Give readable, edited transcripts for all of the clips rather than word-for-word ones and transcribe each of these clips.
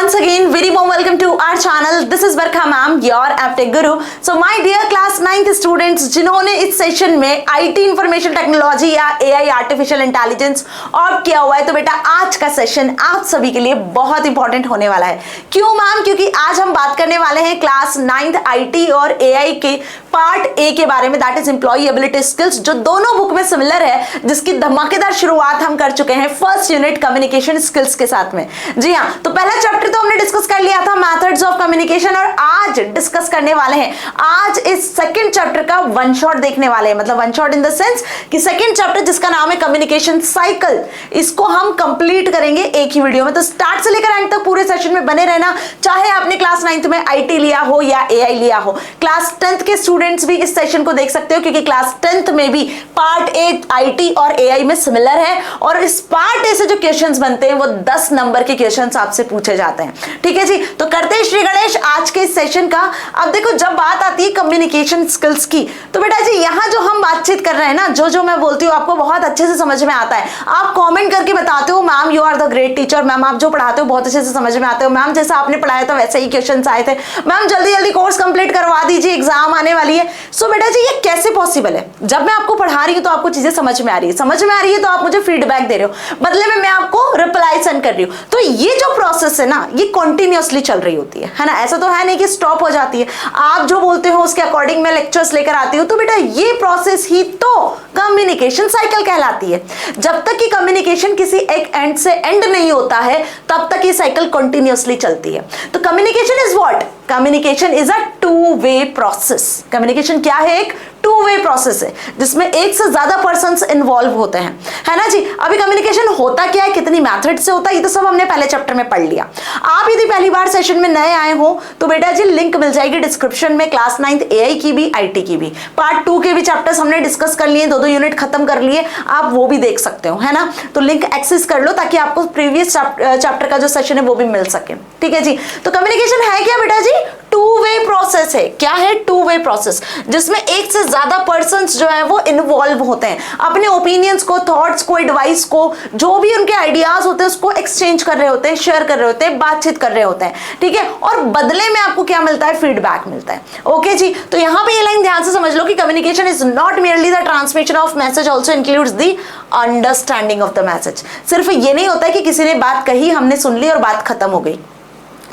once again very warm welcome to our channel. This is Barkha ma'am, your aptech guru. So my dear class 9th students जिन्होंने इस session में IT information technology या AI artificial intelligence और किया हुआ है, तो बेटा आज का सेशन आप सभी के लिए बहुत इंपॉर्टेंट होने वाला है। क्यों मैम? क्योंकि आज हम बात करने वाले हैं क्लास 9th IT और AI के पार्ट ए के बारे में, that is employability skills, जो दोनों बुक में सिमिलर है, जिसकी धमाकेदार शुरुआत हम कर चुके हैं फर्स्ट यूनिट कम्युनिकेशन स्किल्स के साथ में। जी हाँ, तो पहला चैप्टर तो हमने डिस्कस कर लिया था मेथड्स ऑफ कम्युनिकेशन, और आज डिस्कस करने वाले हैं, आज इस सेकंड चैप्टर का वन शॉट देखने वाले हैं। मतलब one shot in the sense कि सेकंड चैप्टर जिसका नाम है कम्युनिकेशन साइकिल, इसको हम कंप्लीट करेंगे एक ही वीडियो में। तो स्टार्ट से लेकर एंड तक पूरे सेशन में बने रहना, चाहे आपने क्लास 9th में IT लिया हो या AI लिया हो। क्लास 10th के स्टूडेंट्स भी इस सेशन को देख सकते हो, क्योंकि क्लास 10th में भी पार्ट ए IT और AI में सिमिलर है, और इस पार्ट ए से जो क्वेश्चंस बनते हैं वो 10 नंबर के क्वेश्चंस आपसे पूछे जाते हैं। ठीक है जी, तो करते हैं श्री गणेश आज के इस सेशन का। अब देखो, जब बात आती है कम्युनिकेशन स्किल्स की, तो बेटा जी यहाँ जो हम बातचीत कर रहे हैं ना, जो मैं बोलती हूँ आपको बहुत अच्छे से समझ में आता है। आप कॉमेंट करके बताते हो ma'am you are the great teacher, ma'am आप जो पढ़ाते हो बहुत अच्छे से समझ में आते हो, मैम जैसा आपने पढ़ाया था वैसे ही क्वेश्चन आए थे, मैम जल्दी जल्दी कोर्स कंप्लीट करवा दीजिए, एग्जाम आने वाली है। सो बेटा जी ये कैसे पॉसिबल है? जब मैं आपको पढ़ा रही हूँ तो आपको चीजें समझ में आ रही है, तो आप मुझे फीडबैक दे रहे हो, बदले में मैं आपको रिप्लाई सेंड कर रही हूँ। तो ये जो प्रोसेस है ना, ये कंटिन्यूअसली चल रही होती है ना, ऐसा तो है नहीं कि स्टॉप हो जाती है। आप जो बोलते हो उसके अकॉर्डिंग मैं लेक्चर्स लेकर आती हूँ, तो बेटा ये प्रोसेस ही तो कम्युनिकेशन साइकिल कहलाती है। जब तक कि कम्युनिकेशन किसी एक एंड से एंड नहीं होता है, तब तक ये साइकिल कंटिन्यूअसली चलती है। तो communication is what? Communication is a two way process. Communication क्या है? एक टू वे प्रोसेस है, जिसमें एक से ज्यादा पर्सन्स इन्वॉल्व होते हैं, है ना जी। अभी कम्युनिकेशन होता क्या है, कितनी मेथड से होता है, ये तो सब हमने पहले चैप्टर में पढ़ लिया। आप यदि पहली बार सेशन में नए आए हो तो बेटा जी लिंक मिल जाएगी डिस्क्रिप्शन में, क्लास 9th AI की भी IT की भी, पार्ट 2 के भी चैप्टर्स हमने डिस्कस कर लिए, 2 यूनिट खत्म कर लिए, आप वो भी देख सकते हो, है ना। तो लिंक एक्सेस कर लो ताकि आपको प्रीवियस चैप्टर का जो सेशन है वो भी मिल सके। ठीक है जी, तो कम्युनिकेशन है क्या बेटा जी? टू वे प्रोसेस है। क्या है? टू वे प्रोसेस, जिसमें एक से ज्यादा पर्सन्स जो है वो इन्वॉल्व होते हैं, अपने ओपिनियंस को, थॉट्स को, एडवाइस को, जो भी उनके आइडियाज होते हैं उसको एक्सचेंज कर रहे होते हैं, शेयर कर रहे होते हैं, बातचीत कर रहे होते हैं। ठीक है, और बदले में आपको क्या मिलता है? फीडबैक मिलता है। ओके जी, तो यहां पे ये लाइन ध्यान से समझ लो कि communication is not merely the transmission of message, also includes the understanding of the message. सिर्फ ये नहीं होता है कि किसी ने बात कही, हमने सुन ली और बात खत्म हो गई।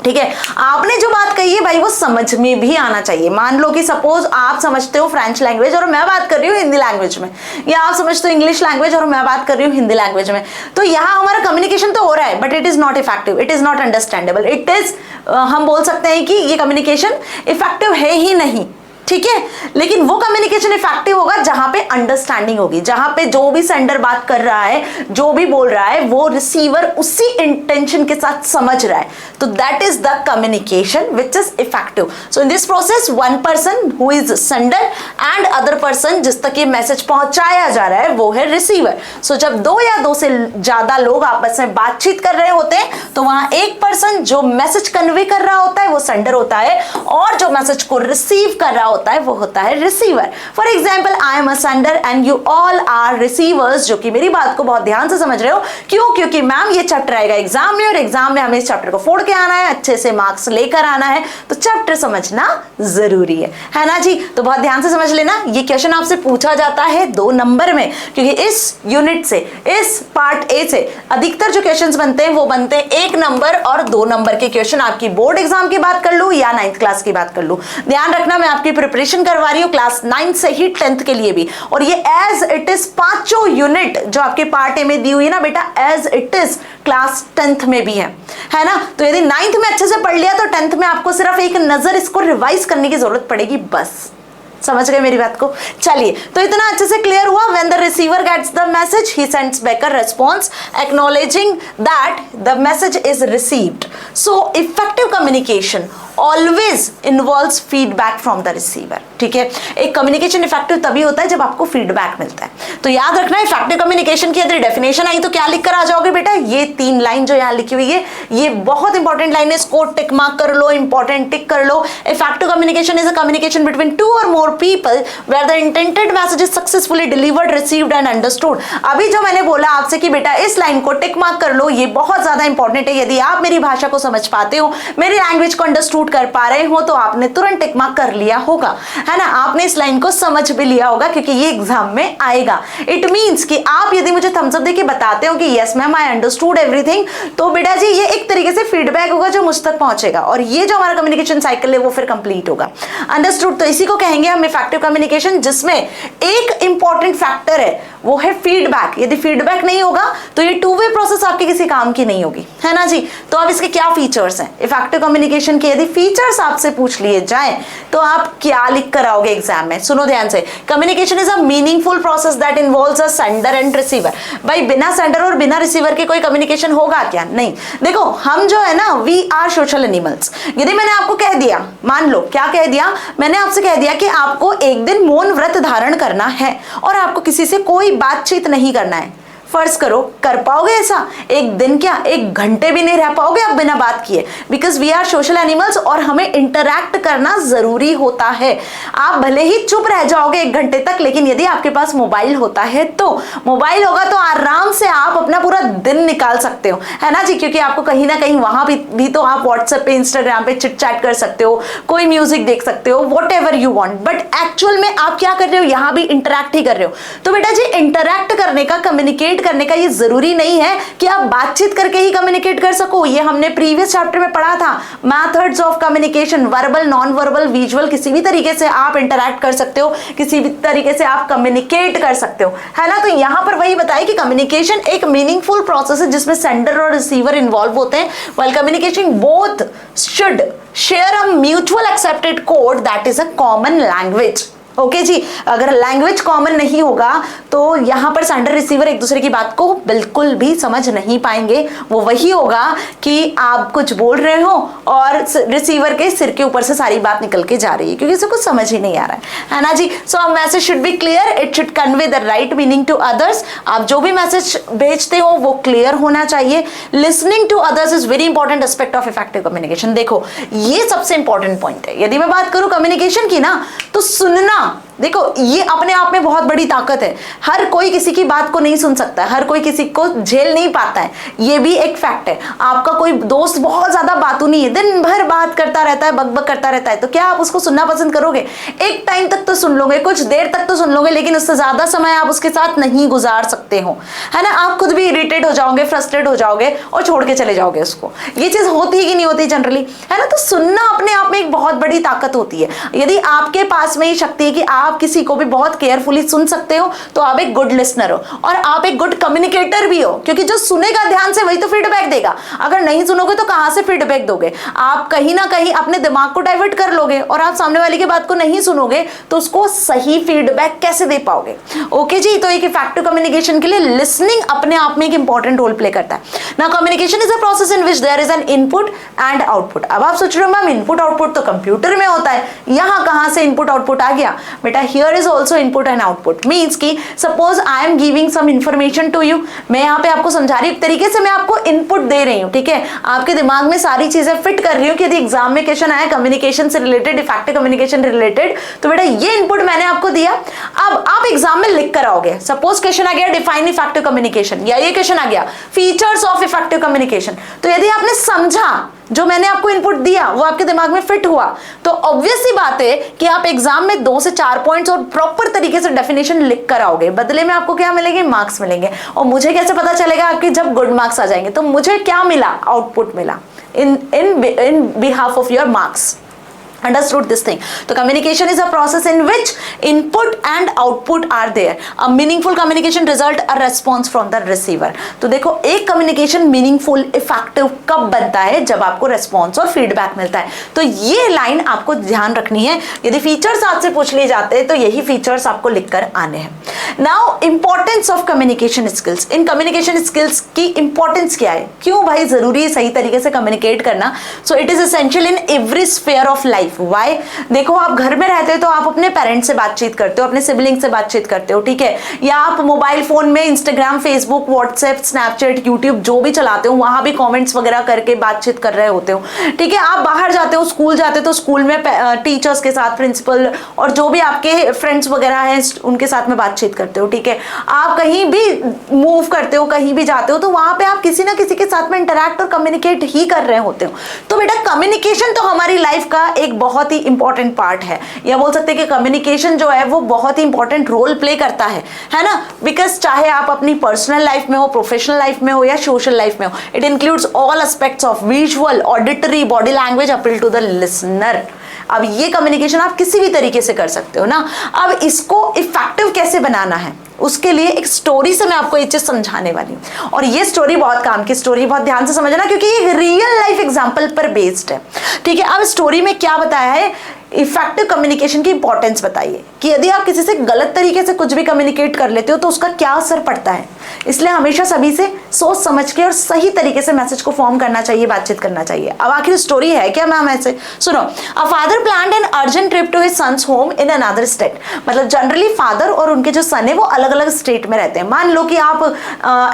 ठीक है, आपने जो बात कही है भाई वो समझ में भी आना चाहिए। मान लो कि सपोज आप समझते हो फ्रेंच लैंग्वेज और मैं बात कर रही हूँ हिंदी लैंग्वेज में, या आप समझते हो इंग्लिश लैंग्वेज और मैं बात कर रही हूँ हिंदी लैंग्वेज में, तो यहाँ हमारा कम्युनिकेशन तो हो रहा है, but it is not effective, it is not understandable, it is हम बोल सकते हैं कि ये कम्युनिकेशन इफेक्टिव है ही नहीं। ठीक है, लेकिन वो कम्युनिकेशन इफेक्टिव होगा जहां पे अंडरस्टैंडिंग होगी, जहां पे जो भी सेंडर बात कर रहा है, जो भी बोल रहा है, वो रिसीवर उसी इंटेंशन के साथ समझ रहा है, तो that is the communication which is effective. So in this process one person who is sender and other person जिस तक ये मैसेज पहुंचाया जा रहा है वो है रिसीवर। सो जब 2 या 2 से ज्यादा लोग आपस में बातचीत कर रहे होते हैं, तो वहां एक पर्सन जो मैसेज कन्वे कर रहा होता है वो सेंडर होता है, और जो मैसेज को रिसीव कर रहा होता है वो होता है receiver. For example, I am a sender and you all are receivers, जो कि मेरी बात को बहुत ध्यान से समझ रहे हो। क्यों? क्योंकि मैम ये चैप्टर आएगा एग्जाम में, और एग्जाम में हमें इस चैप्टर को फोड़ के आना है, अच्छे से मार्क्स लेकर आना है, तो चैप्टर समझना जरूरी है ना जी। तो बहुत ध्यान से समझ लेना, ये क्वेश्चन आपसे पूछा जाता है 2 नंबर में, क्योंकि इस यूनिट से, इस पार्ट ए से अधिकतर जो क्वेश्चंस बनते हैं वो बनते हैं 1 नंबर और 2 नंबर के क्वेश्चन। आपकी बोर्ड एग्जाम की बात कर लूं या 9th क्लास की बात कर लूं, ध्यान रखना मैं आपकी प्रिपरेशन करवा रही हूं क्लास 9 से ही 10th के लिए भी, और ये एज इट इज 5 यूनिट जो आपके पार्ट ए में दी हुई है ना बेटा, as it is class 10th में भी है ना। तो यदि 9th में अच्छे से पढ़ लिया तो 10th में आपको सिर्फ एक नजर इसको रिवाइज करने की जरूरत पड़ेगी, बस। समझ गए मेरी बात को? चलिए, तो इतना अच्छे से क्लियर हुआ। When the receiver gets the message he sends back a response acknowledging that the message is received. So effective communication always involves feedback from the receiver. ठीक है, एक कम्युनिकेशन इफेक्टिव तभी होता है जब आपको फीडबैक मिलता है। तो याद रखना, इफेक्टिव कम्युनिकेशन की यदि डेफिनेशन आई तो क्या लिख कर आ जाओगे बेटा? ये 3 लाइन जो यहाँ लिखी हुई है, ये बहुत इंपॉर्टेंट लाइन है, इसको टिक मार्क कर लो, इंपॉर्टेंट टिक कर लो। Effective communication is a communication between 2 or more people where the intended message is successfully delivered, received and understood. अभी जो मैंने बोला आपसे कि बेटा इस लाइन को टिक मार्क कर लो, ये बहुत ज्यादा इंपॉर्टेंट है। यदि आप मेरी भाषा को समझ पाते हो, मेरी लैंग्वेज को अंडरस्टूड कर पा रहे हो, तो आपने तुरंत टिक मार्क कर लिया होगा, है ना। आपने इस लाइन को समझ भी लिया होगा क्योंकि ये एग्जाम में आएगा। इट मींस कि आप यदि मुझे थम्स अप देके बताते हो कि yes ma'am I understood everything, तो बेटा जी ये एक तरीके से फीडबैक होगा जो मुझ तक पहुंचेगा और ये जो हमारा कम्युनिकेशन साइकिल है वो फिर कंप्लीट होगा। अंडरस्टूड, तो इसी को कहेंगे हम इफेक्टिव कम्युनिकेशन, जिसमें एक इंपॉर्टेंट फैक्टर है वो है फीडबैक। यदि फीडबैक नहीं होगा तो ये टू वे प्रोसेस आपके किसी काम की नहीं होगी, है ना जी। तो अब इसके क्या फीचर्स हैं इफेक्टिव कम्युनिकेशन के? यदि फीचर्स आपसे पूछ लिए जाए तो आप क्या लिख कर आओगे एग्जाम में? सुनो ध्यान से, communication is a meaningful process that involves a sender and receiver. भाई बिना सेंडर और बिना रिसीवर के कोई कम्युनिकेशन होगा क्या? नहीं। देखो हम जो है ना, वी आर सोशल एनिमल्स। यदि मैंने आपको कह दिया, मान लो क्या कह दिया, मैंने आपसे कह दिया कि आपको एक दिन मौन व्रत धारण करना है और आपको किसी से कोई बातचीत नहीं करना है, फर्ज करो कर पाओगे ऐसा? एक दिन क्या, एक घंटे भी नहीं रह पाओगे आप बिना बात किए, because we are social animals और हमें इंटरैक्ट करना जरूरी होता है। आप भले ही चुप रह जाओगे एक घंटे तक, लेकिन यदि आपके पास मोबाइल होता है, तो मोबाइल होगा तो आराम से आप अपना पूरा दिन निकाल सकते हो, है ना जी। क्योंकि आपको कहीं ना कहीं वहां भी तो आप व्हाट्सएप पे, इंस्टाग्राम पे चिट चैट कर सकते हो, कोई म्यूजिक देख सकते हो, what ever you want. But actual में आप क्या कर रहे हो, यहाँ भी इंटरैक्ट ही कर रहे हो। तो बेटा जी इंटरैक्ट करने का, कम्युनिकेट करने का ये जरूरी नहीं है कि आप बातचीत करके ही कम्युनिकेट कर सको। ये हमने प्रीवियस चैप्टर में पढ़ा था, methods of communication, verbal, non verbal, visual, किसी भी तरीके से आप इंटरैक्ट कर सकते हो, किसी भी तरीके से आप कम्युनिकेट कर सकते हो, है ना। तो यहां पर वही बताया कि कम्युनिकेशन एक मीनिंगफुल प्रोसेस है जिसमें सेंडर और रिसीवर इन्वॉल्व होते हैं, while communication both should share a mutual accepted code that is a common language. Okay जी, अगर लैंग्वेज कॉमन नहीं होगा तो यहां पर सेंडर रिसीवर एक दूसरे की बात को बिल्कुल भी समझ नहीं पाएंगे। वो वही होगा कि आप कुछ बोल रहे हो और रिसीवर के सिर के ऊपर से सारी बात निकल के जा रही है क्योंकि उसे कुछ समझ ही नहीं आ रहा है ना जी। So a message should be clear, it should convey the right meaning to others. आप जो भी मैसेज भेजते हो वो क्लियर होना चाहिए। Listening to others is very important aspect of effective communication. देखो ये सबसे इंपॉर्टेंट पॉइंट है। यदि मैं बात करूं कम्युनिकेशन की ना, तो सुनना, देखो ये अपने आप में बहुत बड़ी ताकत है। हर कोई किसी की बात को नहीं सुन सकता है, हर कोई किसी को झेल नहीं पाता है, ये भी एक फैक्ट है। आपका कोई दोस्त बहुत ज्यादा बातू नहीं है, दिन भर बात करता रहता है, बकबक करता रहता है, तो क्या आप उसको सुनना पसंद करोगे? एक टाइम तक तो सुन लोगे, कुछ देर तक तो सुन लोगे, लेकिन उससे ज्यादा समय आप उसके साथ नहीं गुजार सकते हो, है ना। आप खुद भी इरिटेट हो जाओगे, फ्रस्ट्रेट हो जाओगे और छोड़ के चले जाओगे उसको। ये चीज होती है कि नहीं होती जनरली, है ना। तो सुनना अपने आप में एक बहुत बड़ी ताकत होती है। यदि आपके पास में ये शक्ति है कि आप किसी को भी बहुत केयरफुली सुन सकते हो, तो आप एक गुड लिसनर हो और आप एक गुड कम्युनिकेटर भी हो, क्योंकि जो सुनेगा ध्यान से वही तो फीडबैक देगा। अगर नहीं सुनोगे तो कहां से फीडबैक दोगे? आप कहीं ना कहीं अपने दिमाग को डाइवर्ट कर लोगे और आप सामने वाले की बात को नहीं सुनोगे तो उसको सही फीडबैक कैसे दे पाओगे? ओके जी, तो एक इफेक्टिव कम्युनिकेशन के लिए लिसनिंग अपने आप में एक इंपॉर्टेंट रोल प्ले करता है ना। Communication is a process in which there is an input and output. अब आप सोच रहे हो मैम इनपुट आउटपुट तो कंप्यूटर में होता है, यहां कहां से इनपुट आउटपुट आ गया? बेटा here is also input and output. Means की suppose I am giving some information to you, मैं यहाँ पे आपको समझा रही हूँ, तरीके से मैं आपको इनपुट दे रही हूँ, ठीक है। आपके दिमाग में सारी चीजें फिट कर रही हूँ कि यदि एग्जाम में क्वेश्चन आया कम्युनिकेशन से रिलेटेड, इफेक्टिव कम्युनिकेशन रिलेटेड, तो बेटा ये इनपुट मैंने आपको दिया। अब आप एग्जाम में लिख कर आओगे, सपोज क्वेश्चन आ गया डिफाइन इफेक्टिव कम्युनिकेशन, या ये क्वेश्चन आ गया फीचर्स ऑफ इफेक्टिव कम्युनिकेशन। तो यदि आपने समझा, जो मैंने आपको इनपुट दिया वो आपके दिमाग में फिट हुआ, तो ऑब्वियस सी बात है कि आप एग्जाम में 2 से 4 पॉइंट्स और प्रॉपर तरीके से डेफिनेशन लिख कर आओगे। बदले में आपको क्या मिलेंगे? मार्क्स मिलेंगे। और मुझे कैसे पता चलेगा आपके जब गुड मार्क्स आ जाएंगे? तो मुझे क्या मिला? आउटपुट मिला in behalf of your marks. Understood this thing? So communication is a process in which input and output are there. A meaningful communication result a response from the receiver. तो देखो एक communication meaningful, effective कब बनता है? जब आपको response और feedback मिलता है। तो ये लाइन आपको ध्यान रखनी है। यदि फीचर्स आपसे पूछ लिए जाते हैं तो यही फीचर्स आपको लिखकर आने हैं। Now importance of communication skills. In communication skills की importance क्या है? क्यों भाई जरूरी है सही तरीके से communicate करना? So it is essential in every sphere of life. Life. Why? देखो आप घर में रहते हो तो आप अपने पेरेंट्स से बातचीत करते हो, अपने सिबलिंग से बातचीत करते हो, ठीक है, या आप मोबाइल फोन में Instagram, Facebook, WhatsApp, Snapchat, YouTube जो भी चलाते हो वहां भी कमेंट्स वगैरह करके बातचीत कर रहे होते हो, ठीक है। आप बाहर जाते हो, स्कूल जाते हो तो स्कूल में टीचर्स के साथ, प्रिंसिपल और जो भी आपके फ्रेंड्स वगैरह हैं उनके साथ में बातचीत करते हो, ठीक है। आप कहीं भी मूव करते हो, कहीं भी जाते हो तो वहां पे आप किसी ना किसी के साथ में इंटरैक्ट और कम्युनिकेट ही कर रहे होते हो। तो बेटा कम्युनिकेशन तो हमारी लाइफ का एक बहुत ही इंपॉर्टेंट पार्ट है, या बोल सकते हैं कि कम्युनिकेशन जो है वो बहुत ही इंपॉर्टेंट रोल प्ले करता है ना। बिकॉज चाहे आप अपनी पर्सनल लाइफ में हो, प्रोफेशनल लाइफ में हो या सोशल लाइफ में हो, it includes all aspects of visual, auditory, body language appeal to the listener. अब ये कम्युनिकेशन आप किसी भी तरीके से कर सकते हो ना। अब इसको इफेक्टिव कैसे बनाना है उसके लिए एक स्टोरी से मैं आपको ये चीज समझाने वाली हूँ, और ये स्टोरी बहुत काम की स्टोरी, बहुत ध्यान से समझना क्योंकि ये रियल लाइफ एग्जांपल पर बेस्ड है, ठीक है। अब स्टोरी में क्या बताया है, इफेक्टिव कम्युनिकेशन की इंपॉर्टेंस बताइए कि यदि आप किसी से गलत तरीके से कुछ भी कम्युनिकेट कर लेते हो तो उसका क्या असर पड़ता है। इसलिए हमेशा सभी से सोच समझ के और सही तरीके से मैसेज को फॉर्म करना चाहिए, बातचीत करना चाहिए। अब आखिर स्टोरी है क्या मैम ऐसे? सुनो, a father planned an urgent trip to his sons home in another state. मतलब जनरली फादर और उनके जो सन है वो अलग अलग स्टेट में रहते हैं। मान लो कि आप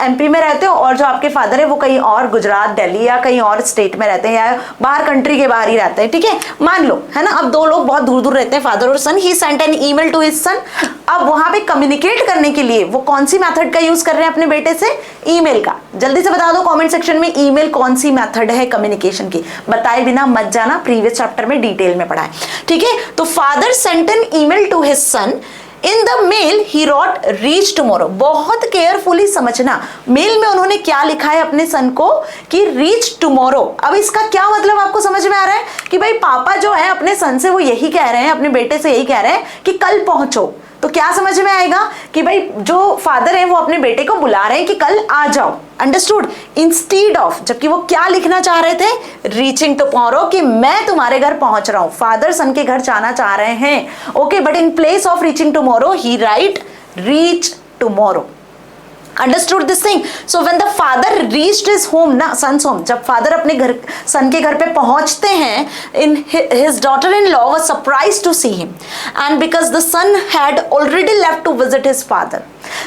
एमपी में रहते हो और जो आपके फादर है वो कहीं और गुजरात, दिल्ली या कहीं और स्टेट में रहते हैं, या बाहर कंट्री के बाहर ही रहते हैं, ठीक है, मान लो, है ना। अब दो लोग बहुत दूर दूर रहते हैं, फादर और son. He sent an email to his son. अब वहां पे कम्युनिकेट करने के लिए वो कौन सी मेथड का यूज कर रहे हैं अपने बेटे से? ईमेल का। जल्दी से बता दो कमेंट सेक्शन में, ईमेल कौन सी मेथड है कम्युनिकेशन की? बताए बिना मत जाना, प्रीवियस चैप्टर में डिटेल में पढ़ा है, ठीक है। तो father sent an email to his son. In the mail he wrote reach tomorrow. बहुत केयरफुली समझना, मेल में उन्होंने क्या लिखा है अपने सन को कि रीच टुमारो। अब इसका क्या मतलब आपको समझ में आ रहा है कि भाई पापा जो है अपने सन से वो यही कह रहे हैं, अपने बेटे से यही कह रहे हैं कि कल पहुंचो। तो क्या समझ में आएगा कि भाई जो फादर है वो अपने बेटे को बुला रहे हैं कि कल आ जाओ। अंडरस्टूड? इंस्टीड ऑफ, जबकि वो क्या लिखना चाह रहे थे? रीचिंग टुमारो, कि मैं तुम्हारे घर पहुंच रहा हूं। फादर सन के घर जाना चाह रहे हैं, okay, but in place of reaching tomorrow he right reach tomorrow. Understood this thing? So when the father reached his home, ना son's home, जब father अपने घर, son के घर पे पहुंचते हैं, in his daughter-in-law was surprised to see him, and because the son had already left to visit his father.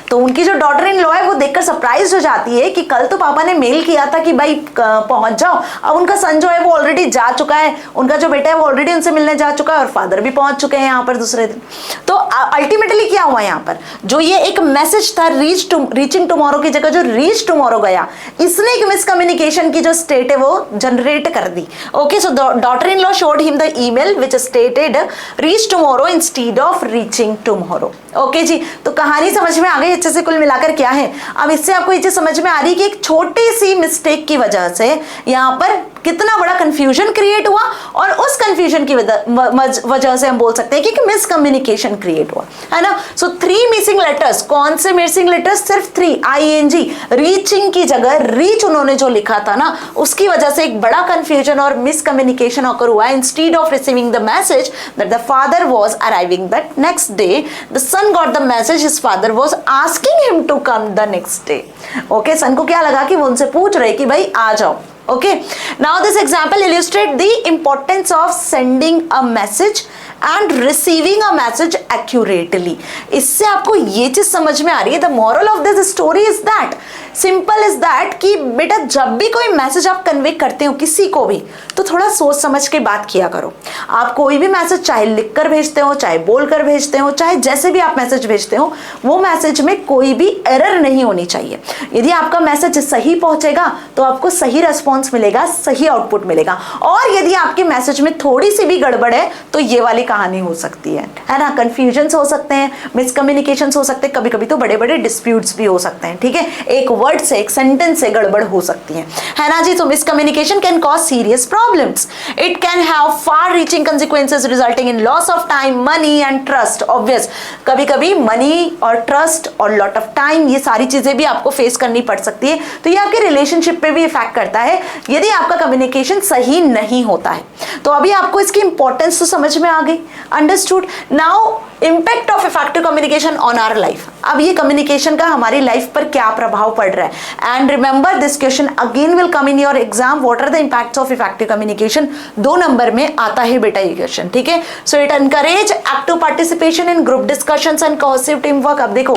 तो उनकी जो डॉटर इन लॉ है वो देखकर सरप्राइज हो जाती है कि कल तो पापा ने मेल किया था कि भाई पहुंच जाओ, अब उनका सन जो है वो ऑलरेडी जा चुका है, उनका जो बेटा है वो ऑलरेडी उनसे मिलने जा चुका है और फादर भी पहुंच चुके हैं यहाँ पर दूसरे दिन। तो अल्टीमेटली क्या हुआ यहाँ पर, जो ये एक मैसेज था रीचिंग टुमारो की जगह जो रीच टुमारो गया, इसने एक मिसकम्युनिकेशन की जो स्टेट है वो जनरेट कर दी। Okay, so daughter in law showed him the email which stated reach tomorrow instead of reaching tomorrow. Okay जी, तो कहानी समझ में आ गई अच्छे से कुल मिलाकर क्या है। अब इससे आपको ये चीज समझ में आ रही है कि एक छोटी सी मिस्टेक की वजह से यहाँ पर कितना बड़ा कंफ्यूजन क्रिएट हुआ, और उस कंफ्यूजन की वजह से हम बोल सकते हैं कि मिसकम्युनिकेशन क्रिएट हुआ, है ना। सो 3 मिसिंग लेटर्स। कौन से मिसिंग लेटर्स? सिर्फ 3, ING, रीचिंग की जगह रीच उन्होंने जो लिखा था ना, उसकी वजह से एक बड़ा कंफ्यूजन और मिसकम्युनिकेशन ऑकर हुआ। Instead of receiving the message that the father was arriving that next day, the son got the message his father was asking him to come the next day. Okay, son को क्या लगा कि वो उनसे पूछ रहे कि भाई आ जाओ। Okay, now this example illustrates the importance of sending a message and receiving a message accurately. इससे आपको ये चीज समझ में आ रही है, the moral of this story is that, simple is that, कि बेटा जब भी कोई मैसेज आप कन्वे करते हो किसी को भी, तो थोड़ा सोच समझ के बात किया करो। आप कोई भी मैसेज चाहे लिख कर भेजते हो, चाहे बोल कर भेजते हो, चाहे जैसे भी आप मैसेज भेजते हो, वो मैसेज में कोई भी एरर नहीं होनी चाहिए। यदि आपका मैसेज सही पहुंचेगा तो आपको सही रेस्पॉन्स मिलेगा, सही आउटपुट मिलेगा, और यदि आपके मैसेज में थोड़ी सी भी गड़बड़ है तो ये वाली कहानी हो सकती है ना। कंफ्यूजन्स हो सकते हैं, मिसकम्युनिकेशंस हो सकते हैं, कभी कभी तो बड़े बड़े डिस्प्यूट्स भी हो सकते हैं, ठीक है। एक वर्ड से, एक सेंटेंस से गड़बड़ हो सकती है ना जी। तो miscommunication can cause serious problems. It can have far reaching consequences resulting in loss of time, money and trust. Obvious, कभी कभी मनी और ट्रस्ट और लॉट ऑफ टाइम, ये सारी चीजें भी आपको फेस करनी पड़ सकती है। तो ये आपके रिलेशनशिप पे भी इफेक्ट करता है यदि आपका कम्युनिकेशन सही नहीं होता है। तो अभी आपको इसकी इंपॉर्टेंस तो समझ में आ गई। Understood? Now impact of effective communication on our life. अब ये कम्युनिकेशन का हमारी लाइफ पर क्या प्रभाव पड़ रहा है। And remember this question again will come in your exam, what are the impacts of effective communication. 2 number में आता है बेटा ये क्वेश्चन, ठीक है। So it encourage active participation in group discussions and cohesive team work. अब देखो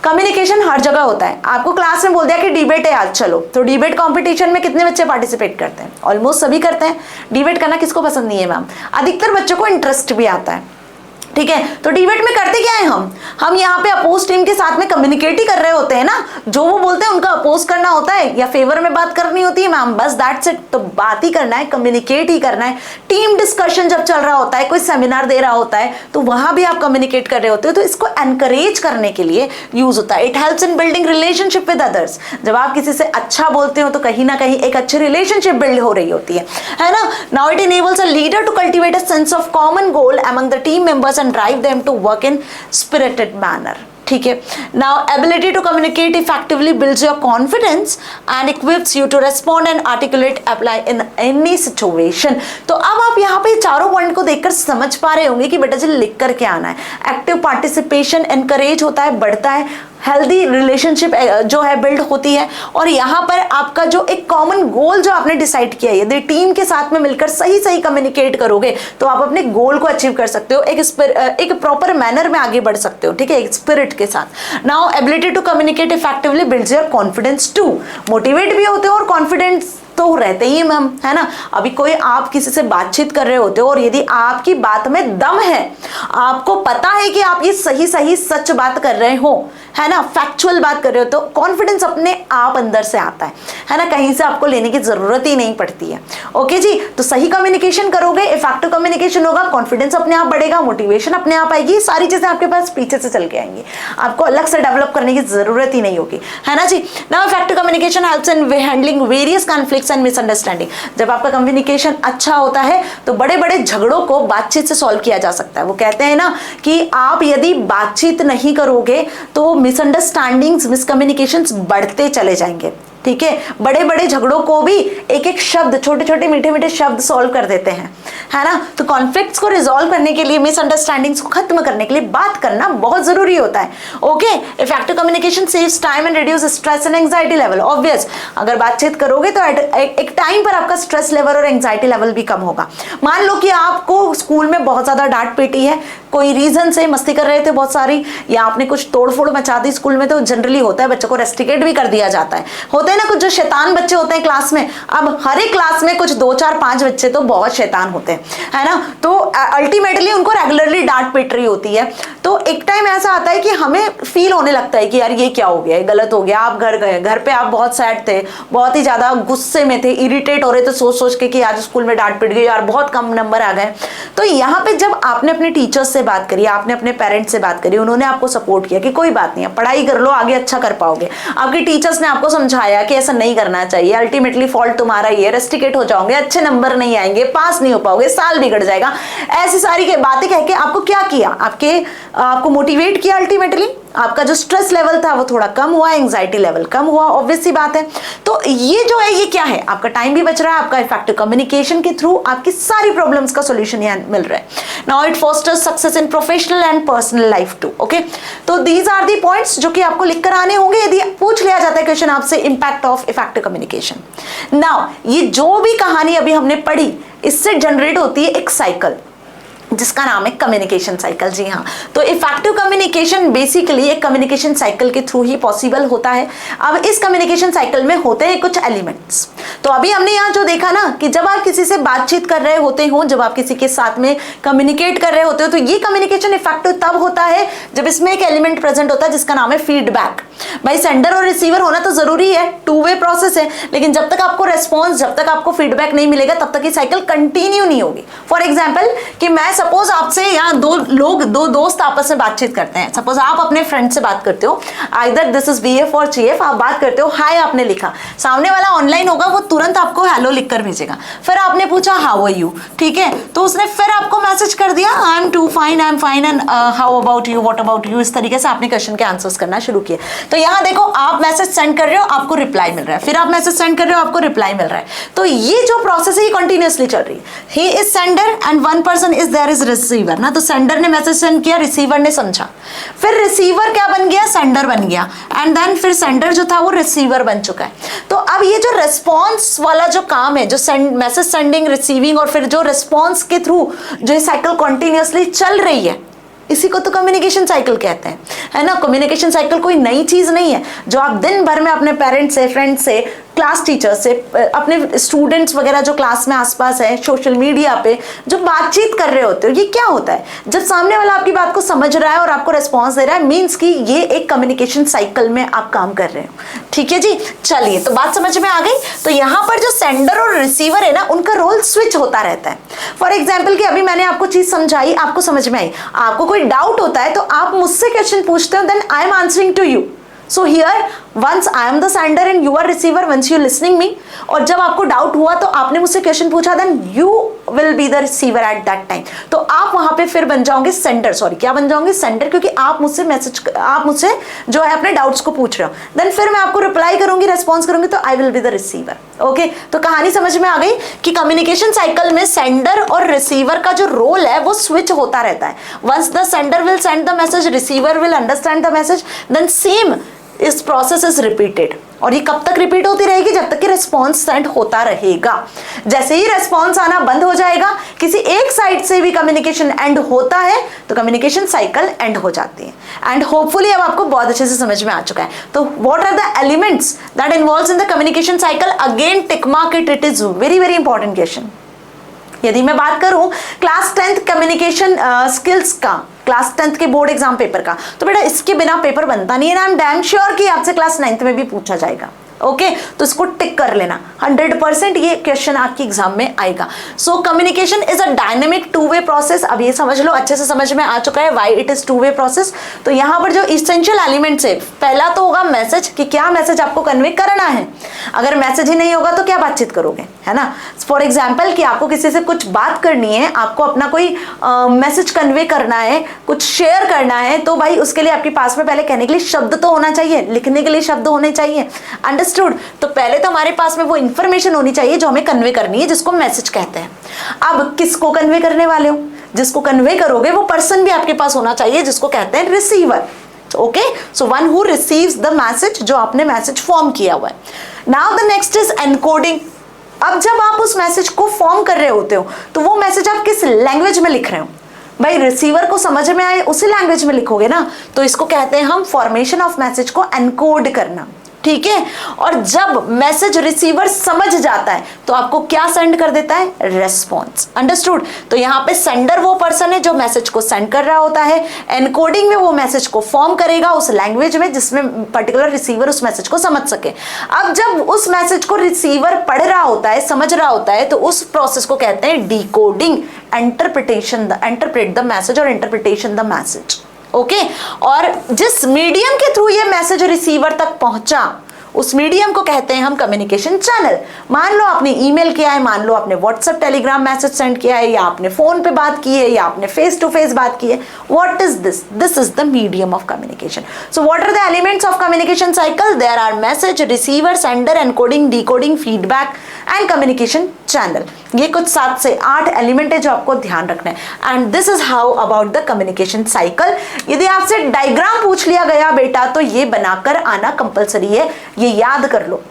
communication हर जगह होता है। आपको क्लास में बोल दिया कि डिबेट है आज, चलो तो डिबेट कंपटीशन में कितने बच्चे पार्टिसिपेट करते हैं? ऑलमोस्ट सभी करते हैं। डिबेट करना किसको पसंद नहीं है मैम? अधिकतर बच्चों को इंटरेस्ट भी आता है, ठीक है। तो डिबेट में करते क्या है हम यहाँ पे अपोज टीम के साथ में कम्युनिकेट ही कर रहे होते हैं ना, जो वो बोलते हैं उनका अपोज करना होता है या फेवर में बात करनी होती है मैम, बस दैट्स इट। तो बात ही करना है, कम्युनिकेट ही करना है। टीम डिस्कशन जब चल रहा होता है, कोई सेमिनार दे रहा होता है, तो वहां भी आप कम्युनिकेट कर रहे होते हो, तो इसको एनकरेज करने के लिए यूज होता है। It helps in building relationship with others. जब आप किसी से अच्छा बोलते हो तो कहीं ना कहीं एक अच्छी रिलेशनशिप बिल्ड हो रही होती है ना। Now it enables a leader to cultivate a sense of common goal among the team members and drive them to work in spirited manner, ठीक है। Now ability to communicate effectively builds your confidence and equips you to respond and articulate apply in any situation। तो अब आप यहाँ पे चारों point को देखकर समझ पा रहे होंगे कि बेटा जी लिख कर के आना है। एक्टिव पार्टिसिपेशन एनकरेज होता है, बढ़ता है, हेल्दी रिलेशनशिप जो है बिल्ड होती है, और यहाँ पर आपका जो एक कॉमन गोल जो आपने डिसाइड किया है, यदि टीम के साथ में मिलकर सही सही कम्युनिकेट करोगे तो आप अपने गोल को अचीव कर सकते हो, एक प्रॉपर मैनर में आगे बढ़ सकते हो, ठीक है, एक स्पिरिट के साथ। Now ability to communicate effectively builds your confidence too. Motivate भी होते हो और कॉन्फिडेंस तो रहते ही मैम, है ना। अभी कोई आप किसी से बातचीत कर रहे होते हो और यदि आपकी बात में दम है, आपको पता है कि आप ये सही सही सच बात कर रहे हो, है ना, फैक्चुअल बात कर रहे हो, तो कॉन्फिडेंस अपने आप अंदर से आता है ना, कहीं से आपको लेने की जरूरत ही नहीं पड़ती है। ओके जी, तो सही कम्युनिकेशन करोगे, इफेक्टिव कम्युनिकेशन होगा, कॉन्फिडेंस अपने आप बढ़ेगा, मोटिवेशन अपने आप आएगी, सारी चीजें आपके पास पीछे से चल के आएंगी, आपको अलग से डेवलप करने की जरूरत ही नहीं होगी, है ना जी। Now effective communication helps in handling various conflicts and misunderstanding. जब आपका कम्युनिकेशन अच्छा होता है तो बड़े बड़े झगड़ों को बातचीत से सॉल्व किया जा सकता है। वो कहते हैं ना कि आप यदि बातचीत नहीं करोगे तो मिसअंडरस्टैंडिंग्स, मिसकम्युनिकेशंस बढ़ते चले जाएंगे, ठीक है। बड़े बड़े झगड़ों को भी एक एक शब्द, छोटे छोटे मीठे मीठे शब्द सॉल्व कर देते हैं, है ना। तो कॉन्फ्लिक्ट्स को रिजॉल्व करने के लिए, मिसअंडरस्टैंडिंग्स को खत्म करने के लिए बात करना बहुत जरूरी होता है। Okay, effective communication saves time and reduce stress and anxiety level. Obvious, अगर बातचीत करोगे तो एक टाइम पर आपका स्ट्रेस लेवल और एंजाइटी लेवल भी कम होगा। मान लो कि आपको स्कूल में बहुत ज्यादा डांट पीटी है, कोई रीजन से मस्ती कर रहे थे बहुत सारी, या आपने कुछ तोड़फोड़ मचा दी स्कूल में, तो जनरली होता है बच्चों को रेस्टिकेट भी कर दिया जाता है। होते हैं ना कुछ जो शैतान बच्चे होते हैं क्लास में। अब हर एक क्लास में कुछ 2 4 5 बच्चे तो बहुत शैतान होते हैं, है ना। तो अल्टीमेटली उनको रेगुलरली डांट पिट रही होती है। तो एक टाइम ऐसा आता है कि हमें फील होने लगता है कि यार ये क्या हो गया, गलत हो गया। आप घर गए, घर पे आप बहुत सैड थे, बहुत ही ज्यादा गुस्से में थे, इरिटेट हो रहे थे सोच सोच के कि आज स्कूल में डांट पिट गई यार, बहुत कम नंबर आ गए। तो यहाँ पे जब आपने अपने टीचर्स से बात करी, आपने अपने पेरेंट्स से बात करी, उन्होंने आपको सपोर्ट किया कि कोई बात नहीं है, पढ़ाई कर लो, आगे अच्छा कर पाओगे। आपके टीचर्स ने आपको समझाया कि ऐसा नहीं करना चाहिए, अल्टीमेटली फॉल्ट तुम्हारा ही है, रेस्टिकेट हो जाओगे, अच्छे नंबर नहीं आएंगे, पास नहीं हो पाओगे, साल बिगड़ जाएगा, ऐसी सारी बातें कह के आपको क्या किया, आपको मोटिवेट किया। अल्टीमेटली आपका जो स्ट्रेस लेवल था वो थोड़ा कम हुआ, एंजाइटी लेवल कम हुआ, ऑब्वियस सी बात है। तो ये जो है ये क्या है, आपका टाइम भी बच रहा है, आपका इफेक्टिव कम्युनिकेशन के थ्रू आपकी सारी प्रॉब्लम्स का सॉल्यूशन यहाँ मिल रहा है। Now it fosters success in professional and personal life too. Okay, तो दीज आर दी पॉइंट्स जो कि आपको लिख कर आने होंगे यदि पूछ लिया जाता है क्वेश्चन आपसे, impact of effective communication. Now ये जो भी कहानी अभी हमने पढ़ी, इससे जनरेट होती है एक साइकिल जिसका नाम है कम्युनिकेशन साइकिल। जी हाँ, तो इफेक्टिव कम्युनिकेशन बेसिकली एक कम्युनिकेशन साइकिल के थ्रू ही पॉसिबल होता है। अब इस कम्युनिकेशन साइकिल में होते हैं कुछ एलिमेंट्स। तो अभी हमने यहाँ जो देखा ना कि जब आप किसी से बातचीत कर रहे होते हो, जब आप किसी के साथ में कम्युनिकेट कर रहे होते हो, तो ये कम्युनिकेशन इफेक्टिव तब होता है जब इसमें एक एलिमेंट प्रेजेंट होता है जिसका नाम है फीडबैक। भाई सेंडर और रिसीवर होना तो जरूरी है, 2 वे प्रोसेस है, लेकिन जब तक आपको रेस्पॉन्स, जब तक आपको फीडबैक नहीं मिलेगा तब तक ये साइकिल कंटिन्यू नहीं होगी। फॉर एग्जाम्पल कि मैं सपोज आपसे या दो दोस्त आपस में बातचीत करते हैं, सपोज आप अपने फ्रेंड से बात करते हो, आइदर दिस इज बीएफ और जीएफ, आप बात करते हो, हाय आपने लिखा, सामने वाला ऑनलाइन होगा, वो तुरंत आपको हेलो लिखकर भेजेगा। फिर आपने पूछा हाउ आर यू, ठीक है, तो उसने फिर आपको मैसेज कर दिया I am too fine, I am fine and how about you, what about you. इस तरीके से आपने क्वेश्चन के आंसर्स करना शुरू किए। तो यहाँ देखो, आप मैसेज सेंड कर रहे हो, आपको रिप्लाई मिल रहा है, फिर आप मैसेज सेंड कर रहे हो, आपको रिप्लाई मिल रहा है। तो ये जो प्रोसेस है ये कंटिन्यूअसली चल रही है। He is sender and one person is there is receiver ना, तो सेंडर ने मैसेज सेंड किया, रिसीवर ने समझा, फिर रिसीवर क्या बन गया, सेंडर बन गया, एंड देन फिर सेंडर जो था वो रिसीवर बन चुका है। तो अब ये जो रेस्पॉन्स वाला जो काम है, जो मैसेज सेंडिंग, रिसीविंग और फिर जो रेस्पॉन्स के थ्रू जो ये साइकिल कॉन्टिन्यूसली चल रही है, इसी को तो कम्युनिकेशन साइकिल कहते हैं, है ना। कम्युनिकेशन साइकिल कोई नई चीज नहीं है, जो आप दिन भर में अपने पेरेंट्स से, फ्रेंड्स से, क्लास टीचर से, अपने स्टूडेंट्स वगैरह जो क्लास में आसपास है, सोशल मीडिया पे जो बातचीत कर रहे होते हो, ये क्या होता है, जब सामने वाला आपकी बात को समझ रहा है और आपको रेस्पॉन्स दे रहा है, मीन्स कि ये एक कम्युनिकेशन साइकिल में आप काम कर रहे हो। ठीक है जी, चलिए, तो बात समझ में आ गई। तो यहाँ पर जो सेंडर और रिसीवर है ना, उनका रोल स्विच होता रहता है। फॉर एग्जाम्पल कि अभी मैंने आपको चीज समझाई, आपको समझ में आई, आपको कोई डाउट होता है तो आप मुझसे क्वेश्चन पूछते हो, then I am answering to you. So here once I am the sender and you are receiver, once you listening me, और जब आपको डाउट हुआ तो आपने मुझसे क्वेश्चन पूछा, then you will be the receiver at that time। तो आप वहां पे फिर बन जाओगे सेंडर, सॉरी क्या बन जाओगे, सेंडर, क्योंकि आप मुझसे जो है अपने डाउट्स को पूछ रहे हो, देन फिर मैं आपको रिप्लाई करूंगी, रेस्पॉन्स करूंगी, तो I will be the receiver. Okay, तो कहानी समझ में आ गई कि कम्युनिकेशन साइकिल में सेंडर और रिसीवर का जो रोल है वो स्विच होता रहता है। Once the sender will send the message, receiver will understand the message, then same इस प्रोसेस इज रिपीटेड। और ये कब तक रिपीट होती रहेगी, जब तक कि रिस्पॉन्स सेंड होता रहेगा। जैसे ही रिस्पॉन्स आना बंद हो जाएगा, किसी एक साइड से भी कम्युनिकेशन एंड होता है, तो कम्युनिकेशन साइकिल एंड हो जाती है। एंड होपफुली अब आपको बहुत अच्छे से समझ में आ चुका है। तो what are the elements that involves in the communication cycle, again tick mark it is very very important question. यदि मैं बात करूं क्लास 10th कम्युनिकेशन स्किल्स का, क्लास 10th के बोर्ड एग्जाम पेपर का, तो बेटा इसके बिना पेपर बनता नहीं है, आई एम डैम श्योर कि आपसे क्लास 9th में भी पूछा जाएगा। ओके, तो इसको टिक कर लेना, 100% ये क्वेश्चन आपके एग्जाम में आएगा। So communication is a dynamic two way process. अब ये समझ लो, अच्छे से समझ में आ चुका है why it is two way process. तो यहाँ पर जो इसेंशियल एलिमेंट्स है, पहला तो होगा मैसेज, कि क्या मैसेज आपको कन्वे करना है। अगर मैसेज ही नहीं होगा तो क्या बातचीत करोगे, है ना। फॉर एग्जाम्पल कि आपको किसी से कुछ बात करनी है, आपको अपना कोई मैसेज कन्वे करना है, कुछ शेयर करना है, तो भाई उसके लिए आपके पास में पहले कहने के लिए शब्द तो होना चाहिए, लिखने के लिए शब्द होने चाहिए। अंडरस्टूड। तो पहले तो हमारे पास में वो इंफॉर्मेशन होनी चाहिए जो हमें कन्वे करनी है, जिसको मैसेज कहते हैं। अब किसको कन्वे करने वाले हो, जिसको कन्वे करोगे वो पर्सन भी आपके पास होना चाहिए, जिसको कहते हैं receiver. Okay, so one who receives the message, जो आपने मैसेज फॉर्म किया हुआ है। Now the next is encoding. अब जब आप उस मैसेज को फॉर्म कर रहे होते हो, तो वो मैसेज आप किस लैंग्वेज में लिख रहे हो, भाई रिसीवर को समझ में आए उसी लैंग्वेज में लिखोगे ना, तो इसको कहते हैं हम फॉर्मेशन ऑफ मैसेज को एनकोड करना। ठीक है, और जब मैसेज रिसीवर समझ जाता है तो आपको क्या सेंड कर देता है, रेस्पॉन्स। अंडरस्टूड। तो यहाँ पे सेंडर वो पर्सन है जो मैसेज को सेंड कर रहा होता है, एनकोडिंग में वो मैसेज को फॉर्म करेगा उस लैंग्वेज में जिसमें पर्टिकुलर रिसीवर उस मैसेज को समझ सके। अब जब उस मैसेज को रिसीवर पढ़ रहा होता है, समझ रहा होता है, तो उस प्रोसेस को कहते हैं डिकोडिंग, इंटरप्रेट द मैसेज और इंटरप्रिटेशन द मैसेज। ओके, और जिस मीडियम के थ्रू ये मैसेज रिसीवर तक पहुंचा, उस मीडियम को कहते हैं हम कम्युनिकेशन चैनल। मान लो आपने ईमेल किया है, मान लो आपने व्हाट्सएप टेलीग्राम मैसेज सेंड किया है, या आपने फोन पे बात की है, या आपने फेस टू फेस बात की है। What is this? This is the medium of communication. So what are the elements of communication cycle? There are message, receiver, sender, encoding, decoding, feedback and communication channel. ये कुछ 7 से 8 element है जो आपको ध्यान रखना है। And this is how about the communication cycle. यदि आपसे डायग्राम पूछ लिया गया बेटा, तो ये बनाकर आना कंपलसरी है, ये याद कर लो।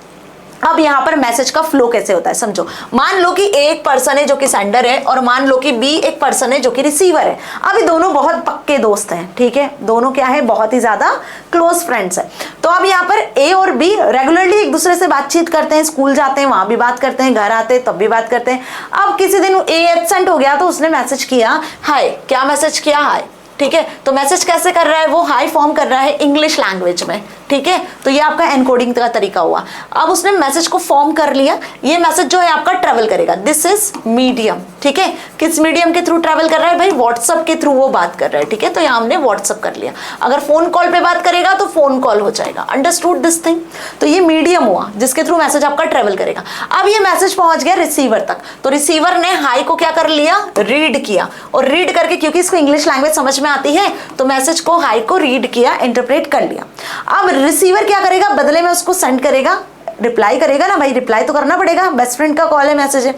अब यहाँ पर मैसेज का फ्लो कैसे होता है समझो। मान लो कि एक पर्सन है जो कि सेंडर है, और मान लो कि बी एक पर्सन है जो कि रिसीवर है। अब ये दोनों बहुत पक्के दोस्त हैं, ठीक है, दोनों क्या है, बहुत ही ज्यादा क्लोज फ्रेंड्स है। तो अब यहाँ पर ए और बी रेगुलरली एक दूसरे से बातचीत करते हैं, स्कूल जाते हैं वहां भी बात करते हैं, घर आते हैं तब भी बात करते हैं। अब किसी दिन ए एब्सेंट हो गया तो उसने मैसेज किया हाय। क्या मैसेज किया? हाय। ठीक है, तो मैसेज कैसे कर रहा है वो? हाई फॉर्म कर रहा है इंग्लिश लैंग्वेज में। ठीक है, तो ये आपका एनकोडिंग का तरीका हुआ। अब उसने मैसेज को फॉर्म कर लिया, ये मैसेज जो है आपका ट्रेवल करेगा। This is medium. ठीक है, किस मीडियम के थ्रू ट्रेवल कर रहा है भाई? व्हाट्सएप के थ्रू वो बात कर रहा है। ठीक है, तो यहाँ हमने व्हाट्सएप कर लिया। अगर फोन कॉल पे बात करेगा तो फोन कॉल हो जाएगा। Understood this thing? तो ये मीडियम हुआ जिसके थ्रू मैसेज आपका ट्रेवल करेगा। अब ये मैसेज पहुंच गया रिसीवर तक, तो रिसीवर ने हाई को क्या कर लिया? रीड किया, और रीड करके क्योंकि इसको इंग्लिश लैंग्वेज समझ में आती है तो मैसेज को हाई को रीड किया, इंटरप्रेट कर लिया। अब रिसीवर क्या करेगा? बदले में उसको सेंड करेगा रिप्लाई करेगा ना भाई, रिप्लाई तो करना पड़ेगा, बेस्ट फ्रेंड का कॉल है, मैसेज है।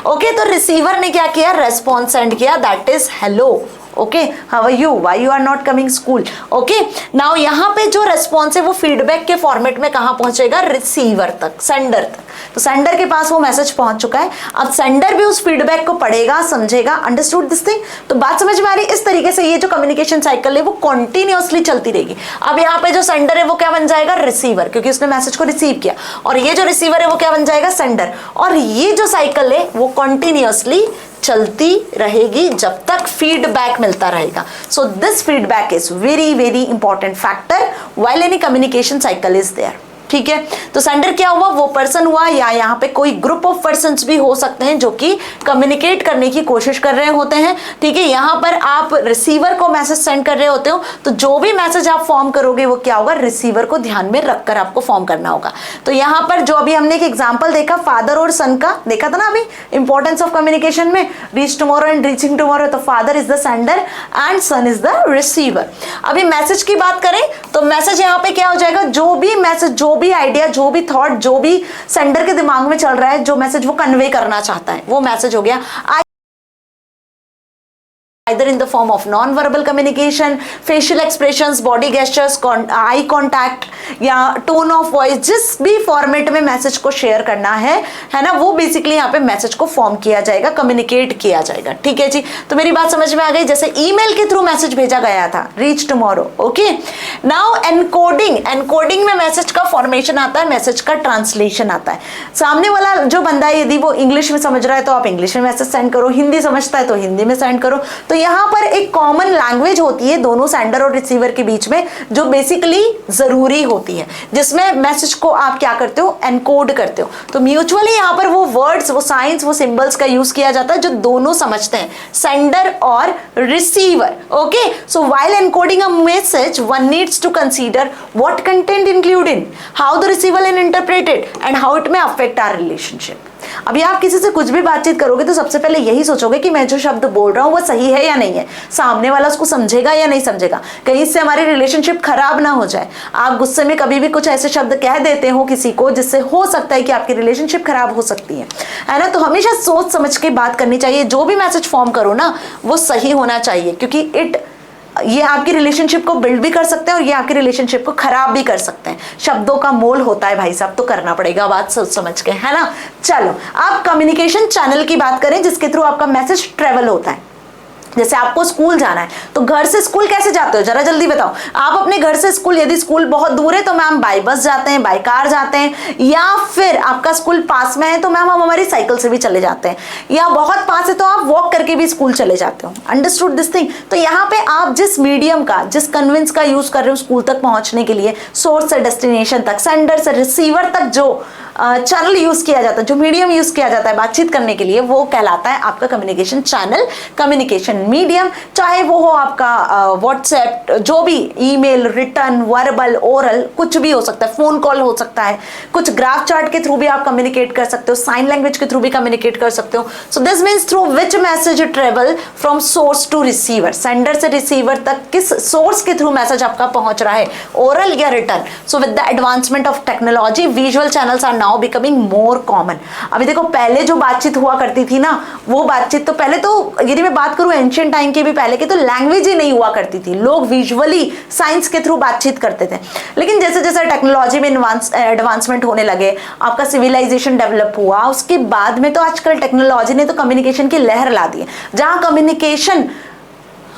ओके, तो रिसीवर ने क्या किया, रेस्पॉन्स सेंड किया, that is hello. Okay, how are you, why you are not coming school. Okay, now यहाँ पे जो रेस्पॉन्स है वो फीडबैक के फॉर्मेट में कहाँ पहुंचेगा, रिसीवर तक, सेंडर तक। तो सेंडर के पास वो मैसेज पहुंच चुका है, अब सेंडर भी उस फीडबैक को पढ़ेगा, समझेगा, अंडरस्टूड दिस थिंग। तो बात समझ में आ रही, इस तरीके से ये जो कम्युनिकेशन साइकिल है वो कॉन्टिन्यूअसली चलती रहेगी। अब यहाँ पे जो सेंडर है वो क्या बन जाएगा, रिसीवर, क्योंकि उसने मैसेज को रिसीव किया, और ये जो रिसीवर है वो क्या बन जाएगा, सेंडर। और ये जो साइकिल है वो कॉन्टिन्यूअसली चलती रहेगी जब तक फीडबैक मिलता रहेगा। So this feedback is very very important factor while any communication cycle is there. ठीक है, तो सेंडर क्या हुआ, वो पर्सन हुआ, या यहाँ पे कोई ग्रुप ऑफ पर्सन्स भी हो सकते हैं जो कि कम्युनिकेट करने की कोशिश कर रहे होते हैं। ठीक है, यहाँ पर आप रिसीवर को मैसेज सेंड कर रहे होते हो, तो जो भी मैसेज आप फॉर्म करोगे वो क्या होगा, रिसीवर को ध्यान में रखकर आपको फॉर्म करना होगा। तो यहाँ पर जो अभी हमने एक एग्जाम्पल देखा फादर और सन का, देखा था ना अभी, इंपॉर्टेंस ऑफ कम्युनिकेशन में, reach tomorrow and reaching tomorrow, तो father is the sender and son is the receiver. अभी मैसेज की बात करें तो मैसेज यहाँ पे क्या हो जाएगा, जो भी मैसेज, जो भी आइडिया, जो भी थॉट, जो भी सेंडर के दिमाग में चल रहा है, जो मैसेज वो कन्वे करना चाहता है, वो मैसेज हो गया। either in the form of non-verbal communication, facial expressions, body gestures, eye contact या tone of voice, जिस भी फॉर्मेट में मैसेज को शेयर करना है ना, वो बेसिकली यहाँ पे मैसेज को फॉर्म किया जाएगा, कम्युनिकेट किया जाएगा। ठीक है जी, तो मेरी बात समझ में आ गई। जैसे ईमेल के थ्रू मैसेज भेजा गया था, reach tomorrow. Okay, now encoding, encoding में मैसेज का फॉर्मेशन आता है, मैसेज का ट्रांसलेशन आता है। सामने वाला जो बंदा है यदि वो इंग्लिश में समझ रहा है तो आप इंग्लिश में मैसेज सेंड करो, हिंदी समझता है तो हिंदी में सेंड करो। तो यहाँ पर एक कॉमन लैंग्वेज होती है दोनों सेंडर और रिसीवर के बीच में, जो बेसिकली जरूरी होती है, जिसमें मैसेज को आप क्या करते हो, एनकोड करते हो। तो म्यूचुअली यहाँ पर वो वर्ड्स, वो साइंस, वो सिंबल्स का यूज किया जाता है जो दोनों समझते हैं, सेंडर और receiver. Okay, so while encoding a message one needs to consider what content included, how the receiver will interpret it and how it may affect our relationship. अभी आप किसी से कुछ भी बातचीत करोगे तो सबसे पहले यही सोचोगे कि मैं जो शब्द बोल रहा हूँ वो सही है या नहीं है, सामने वाला उसको समझेगा या नहीं समझेगा, कहीं इससे हमारी रिलेशनशिप खराब ना हो जाए। आप गुस्से में कभी भी कुछ ऐसे शब्द कह देते हो किसी को जिससे हो सकता है कि आपकी रिलेशनशिप खराब हो सकती है ना। तो हमेशा सोच समझ के बात करनी चाहिए, जो भी मैसेज फॉर्म करो ना वो सही होना चाहिए, क्योंकि ये आपकी रिलेशनशिप को बिल्ड भी कर सकते हैं और ये आपकी रिलेशनशिप को खराब भी कर सकते हैं। शब्दों का मोल होता है भाई साहब, तो करना पड़ेगा बात सोच समझ के, है ना। चलो, आप कम्युनिकेशन चैनल की बात करें जिसके थ्रू आपका मैसेज ट्रेवल होता है। जैसे आपको स्कूल जाना है तो घर से स्कूल कैसे जाते हो, जरा जल्दी बताओ। आप अपने घर से स्कूल, यदि स्कूल बहुत दूर है तो मैम बाई बस जाते हैं, बाई कार जाते हैं, या फिर आपका स्कूल पास में है तो मैम हम हमारी साइकिल से भी चले जाते हैं, या बहुत पास है तो आप वॉक करके भी स्कूल चले जाते हो। Understood this thing. तो यहाँ पे आप जिस मीडियम का, जिस कन्विंस का यूज कर रहे हो स्कूल तक पहुंचने के लिए, सोर्स से डेस्टिनेशन तक, सेंडर से रिसीवर तक जो चैनल यूज किया जाता है, जो मीडियम यूज किया जाता है बातचीत करने के लिए, वो कहलाता है आपका कम्युनिकेशन चैनल, कम्युनिकेशन मीडियम। चाहे वो हो आपका व्हाट्सएप, जो भी ईमेल, रिटर्न, वर्बल, ओरल, कुछ भी हो सकता है, फोन कॉल हो सकता है, कुछ ग्राफ चार्ट के थ्रू भी आप कम्युनिकेट कर सकते हो, साइन लैंग्वेज के थ्रू भी कम्युनिकेट कर सकते हो। So this means through which message travel from source to receiver, sender से रिसीवर तक किस सोर्स के थ्रू मैसेज आपका पहुंच रहा है, ओरल या written. So with the advancement of technology visual channels are now becoming more common. अभी देखो, पहले जो बातचीत हुआ करती थी ना, वो बातचीत तो पहले तो, यदि मैं बात करूं एंशिएंट टाइम के भी पहले के, तो लैंग्वेज ही नहीं हुआ करती थी, लोग विजुअली साइंस के थ्रू बातचीत करते थे। लेकिन जैसे जैसे टेक्नोलॉजी में एडवांसमेंट होने लगे, आपका सिविलाइजेशन डेवलप हुआ, उसके बाद में तो आजकल टेक्नोलॉजी ने तो कम्युनिकेशन की लहर ला दी है। जहां कम्युनिकेशन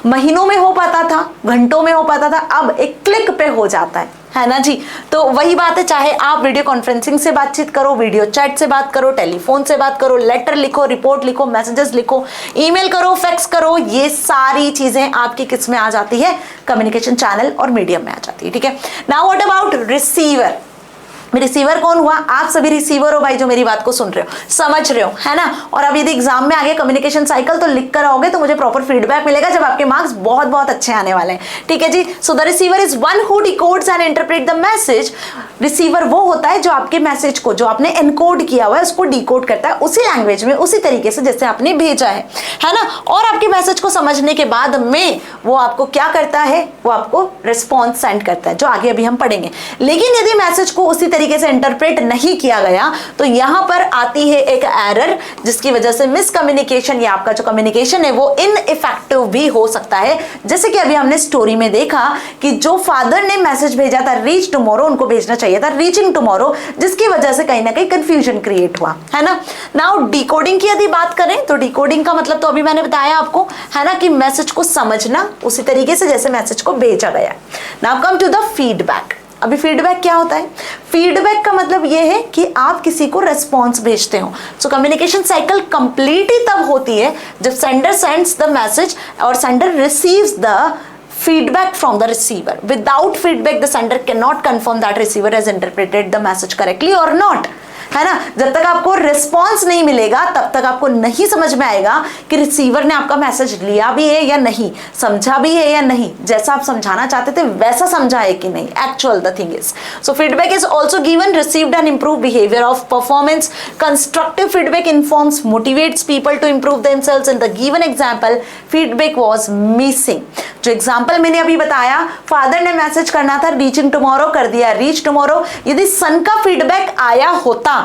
महीनों में हो पाता था, घंटों में हो पाता था, अब एक क्लिक पे हो जाता है ना जी। तो वही बात है, चाहे आप वीडियो कॉन्फ्रेंसिंग से बातचीत करो, वीडियो चैट से बात करो, टेलीफोन से बात करो, लेटर लिखो, रिपोर्ट लिखो, मैसेजेस लिखो, ईमेल करो, फैक्स करो, ये सारी चीजें आपकी किस में आ जाती है, कम्युनिकेशन चैनल और मीडियम में आ जाती है। ठीक है, now what about receiver. Receiver कौन हुआ, आप सभी रिसीवर हो भाई जो मेरी बात को सुन रहे हो, समझ रहे हो, है ना। और अब यदि एग्जाम में आगे कम्युनिकेशन साइकिल तो लिख कर आओगे तो मुझे प्रॉपर फीडबैक मिलेगा जब आपके मार्क्स बहुत बहुत अच्छे आने वाले हैं। ठीक है जी। So the receiver is one who decodes and interpret the message receiver वो होता है जो आपके मैसेज को, जो आपने एनकोड किया हुआ है, उसको डिकोड करता है उसी लैंग्वेज में, उसी तरीके से जैसे आपने भेजा है ना। और आपके मैसेज को समझने के बाद में वो आपको क्या करता है, वो आपको रिस्पॉन्स सेंड करता है, जो आगे अभी हम पढ़ेंगे। लेकिन यदि मैसेज को उसी तरीके से इंटरप्रेट नहीं किया गया तो यहां पर आती है एक एरर, जिसकी वजह से मिसकम्युनिकेशन या आपका जो कम्युनिकेशन है वो इनइफेक्टिव भी हो सकता है। जैसे कि अभी हमने स्टोरी में देखा कि जो फादर ने मैसेज भेजा था रीच टुमारो, उनको भेजना चाहिए था रीचिंग टुमारो, जिसकी वजह से कहीं ना कहीं कंफ्यूजन क्रिएट हुआ, है ना। नाउ डिकोडिंग की यदि बात करें तो डिकोडिंग का मतलब तो अभी मैंने बताया आपको, है ना, कि मैसेज को समझना उसी तरीके से जैसे मैसेज को भेजा गया। Now come to the feedback. अभी फीडबैक क्या होता है? फीडबैक का मतलब यह है कि आप किसी को रेस्पॉन्स भेजते हो। सो कम्युनिकेशन साइकिल कंप्लीट ही तब होती है जब सेंडर सेंड्स द मैसेज और sender receives the feedback from the receiver. Without feedback, the sender cannot confirm that receiver has interpreted the message correctly or not. है ना, जब तक आपको रिस्पॉन्स नहीं मिलेगा तब तक आपको नहीं समझ में आएगा कि रिसीवर ने आपका मैसेज लिया भी है या नहीं, समझा भी है या नहीं, जैसा आप समझाना चाहते थे वैसा समझा है कि नहीं। Actual the thing is, so feedback is also given, received and improve behaviour of performance. Constructive feedback informs, motivates people to improve themselves. In the given example feedback was missing. जो एग्जाम्पल मैंने अभी बताया, father ने message करना था reaching tomorrow, कर दिया reach tomorrow. यदि सन का फीडबैक आया होता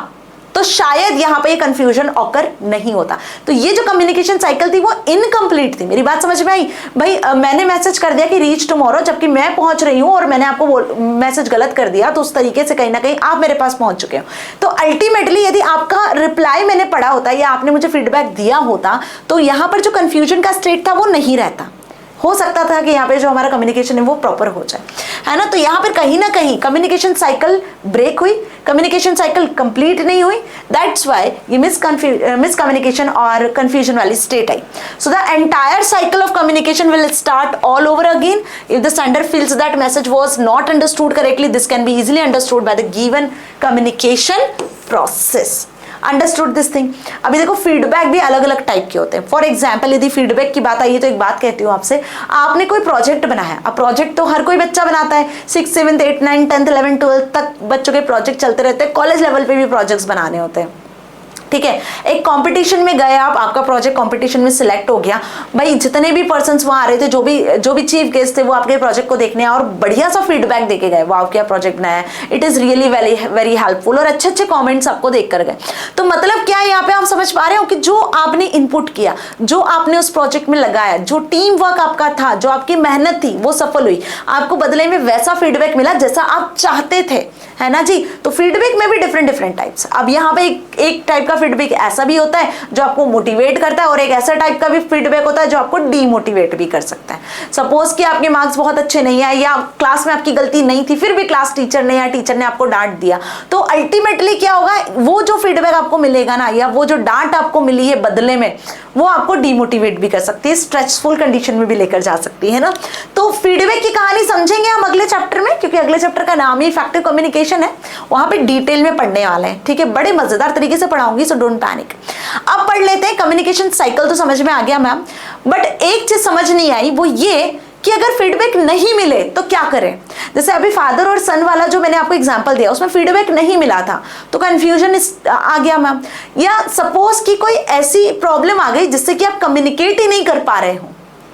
तो शायद यहां पे ये कंफ्यूजन ऑकर नहीं होता। तो ये जो कम्युनिकेशन साइकिल थी वो इनकम्प्लीट थी। मेरी बात समझ में आई? भाई मैंने मैसेज कर दिया कि रीच टुमारो, जबकि मैं पहुंच रही हूं और मैंने आपको मैसेज गलत कर दिया, तो उस तरीके से कहीं ना कहीं आप मेरे पास पहुंच चुके हो। तो अल्टीमेटली यदि आपका रिप्लाई मैंने पढ़ा होता या आपने मुझे फीडबैक दिया होता तो यहां पर जो कंफ्यूजन का स्टेट था वो नहीं रहता। हो सकता था कि यहाँ पे जो हमारा कम्युनिकेशन है वो प्रॉपर हो जाए, है ना। तो यहाँ पर कहीं ना कहीं कम्युनिकेशन साइकिल ब्रेक हुई, कम्युनिकेशन साइकिल कंप्लीट नहीं हुई। दैट्स व्हाई ये मिसकम्युनिकेशन और कंफ्यूजन वाली state I. So the entire cycle of communication will start all over again. If the sender feels that message was not understood correctly, this can be easily understood by the given communication process. Understood this thing. अभी देखो feedback भी अलग अलग type के होते हैं। For example यदि feedback की बात आई है तो एक बात कहती हूँ आपसे, आपने कोई प्रोजेक्ट बनाया। अब प्रोजेक्ट तो हर कोई बच्चा बनाता है, 6, 7, 8, 9, 10, 11, 12 तक बच्चों के प्रोजेक्ट चलते रहते हैं। कॉलेज लेवल पे भी प्रोजेक्ट्स बनाने होते हैं, ठीक है। एक कंपटीशन में गए आप, आपका प्रोजेक्ट कंपटीशन में सिलेक्ट हो गया। भाई जितने भी पर्सन्स वहां आ रहे थे, जो भी चीफ गेस्ट थे, वो आपके प्रोजेक्ट को देखने और बढ़िया सा फीडबैक देके गए, वाह क्या प्रोजेक्ट बनाया, it is really very very helpful, और अच्छे अच्छे कमेंट्स आपको देख कर गए। तो मतलब क्या है, यहाँ पे आप समझ पा रहे हो कि जो आपने इनपुट किया, जो आपने उस प्रोजेक्ट में लगाया, जो टीम वर्क आपका था, जो आपकी मेहनत थी वो सफल हुई, आपको बदले में वैसा फीडबैक मिला जैसा आप चाहते थे, है ना जी। तो फीडबैक में भी डिफरेंट टाइप्स। अब यहाँ पे एक टाइप का फीडबैक ऐसा भी होता है जो आपको मोटिवेट करता है, और एक ऐसा टाइप का भी फीडबैक होता है जो आपको डीमोटिवेट भी कर सकता है। सपोज कि आपके मार्क्स बहुत अच्छे नहीं आए या क्लास में आपकी गलती नहीं थी, फिर भी क्लास टीचर ने या टीचर ने आपको डांट दिया, तो अल्टीमेटली क्या होगा, वो जो फीडबैक आपको मिलेगा ना, या वो जो डांट आपको मिली है बदले में, वो आपको डीमोटिवेट भी कर सकती है, स्ट्रेसफुल कंडीशन में भी लेकर जा सकती है ना। तो फीडबैक की कहानी समझेंगे हम अगले चैप्टर में, क्योंकि अगले चैप्टर का नाम ही इफेक्टिव कम्युनिकेशन है। वहां पे डिटेल में पढ़ने वाले हैं, ठीक है। बड़े मजेदार तरीके से पढ़ाऊंगी, सो डोंट पैनिक। अब पढ़ लेते हैं। कम्युनिकेशन साइकिल तो समझ में आ गया मैम, बट एक चीज समझ नहीं आई, वो ये कि अगर फीडबैक नहीं मिले तो क्या करें। जैसे अभी फादर और सन वाला जो मैंने आपको एग्जांपल दिया, उसमें फीडबैक नहीं मिला था तो कंफ्यूजन आ गया मैम। या सपोज कि कोई ऐसी प्रॉब्लम आ गई जिससे कि आप कम्युनिकेट ही नहीं कर पा रहे हो,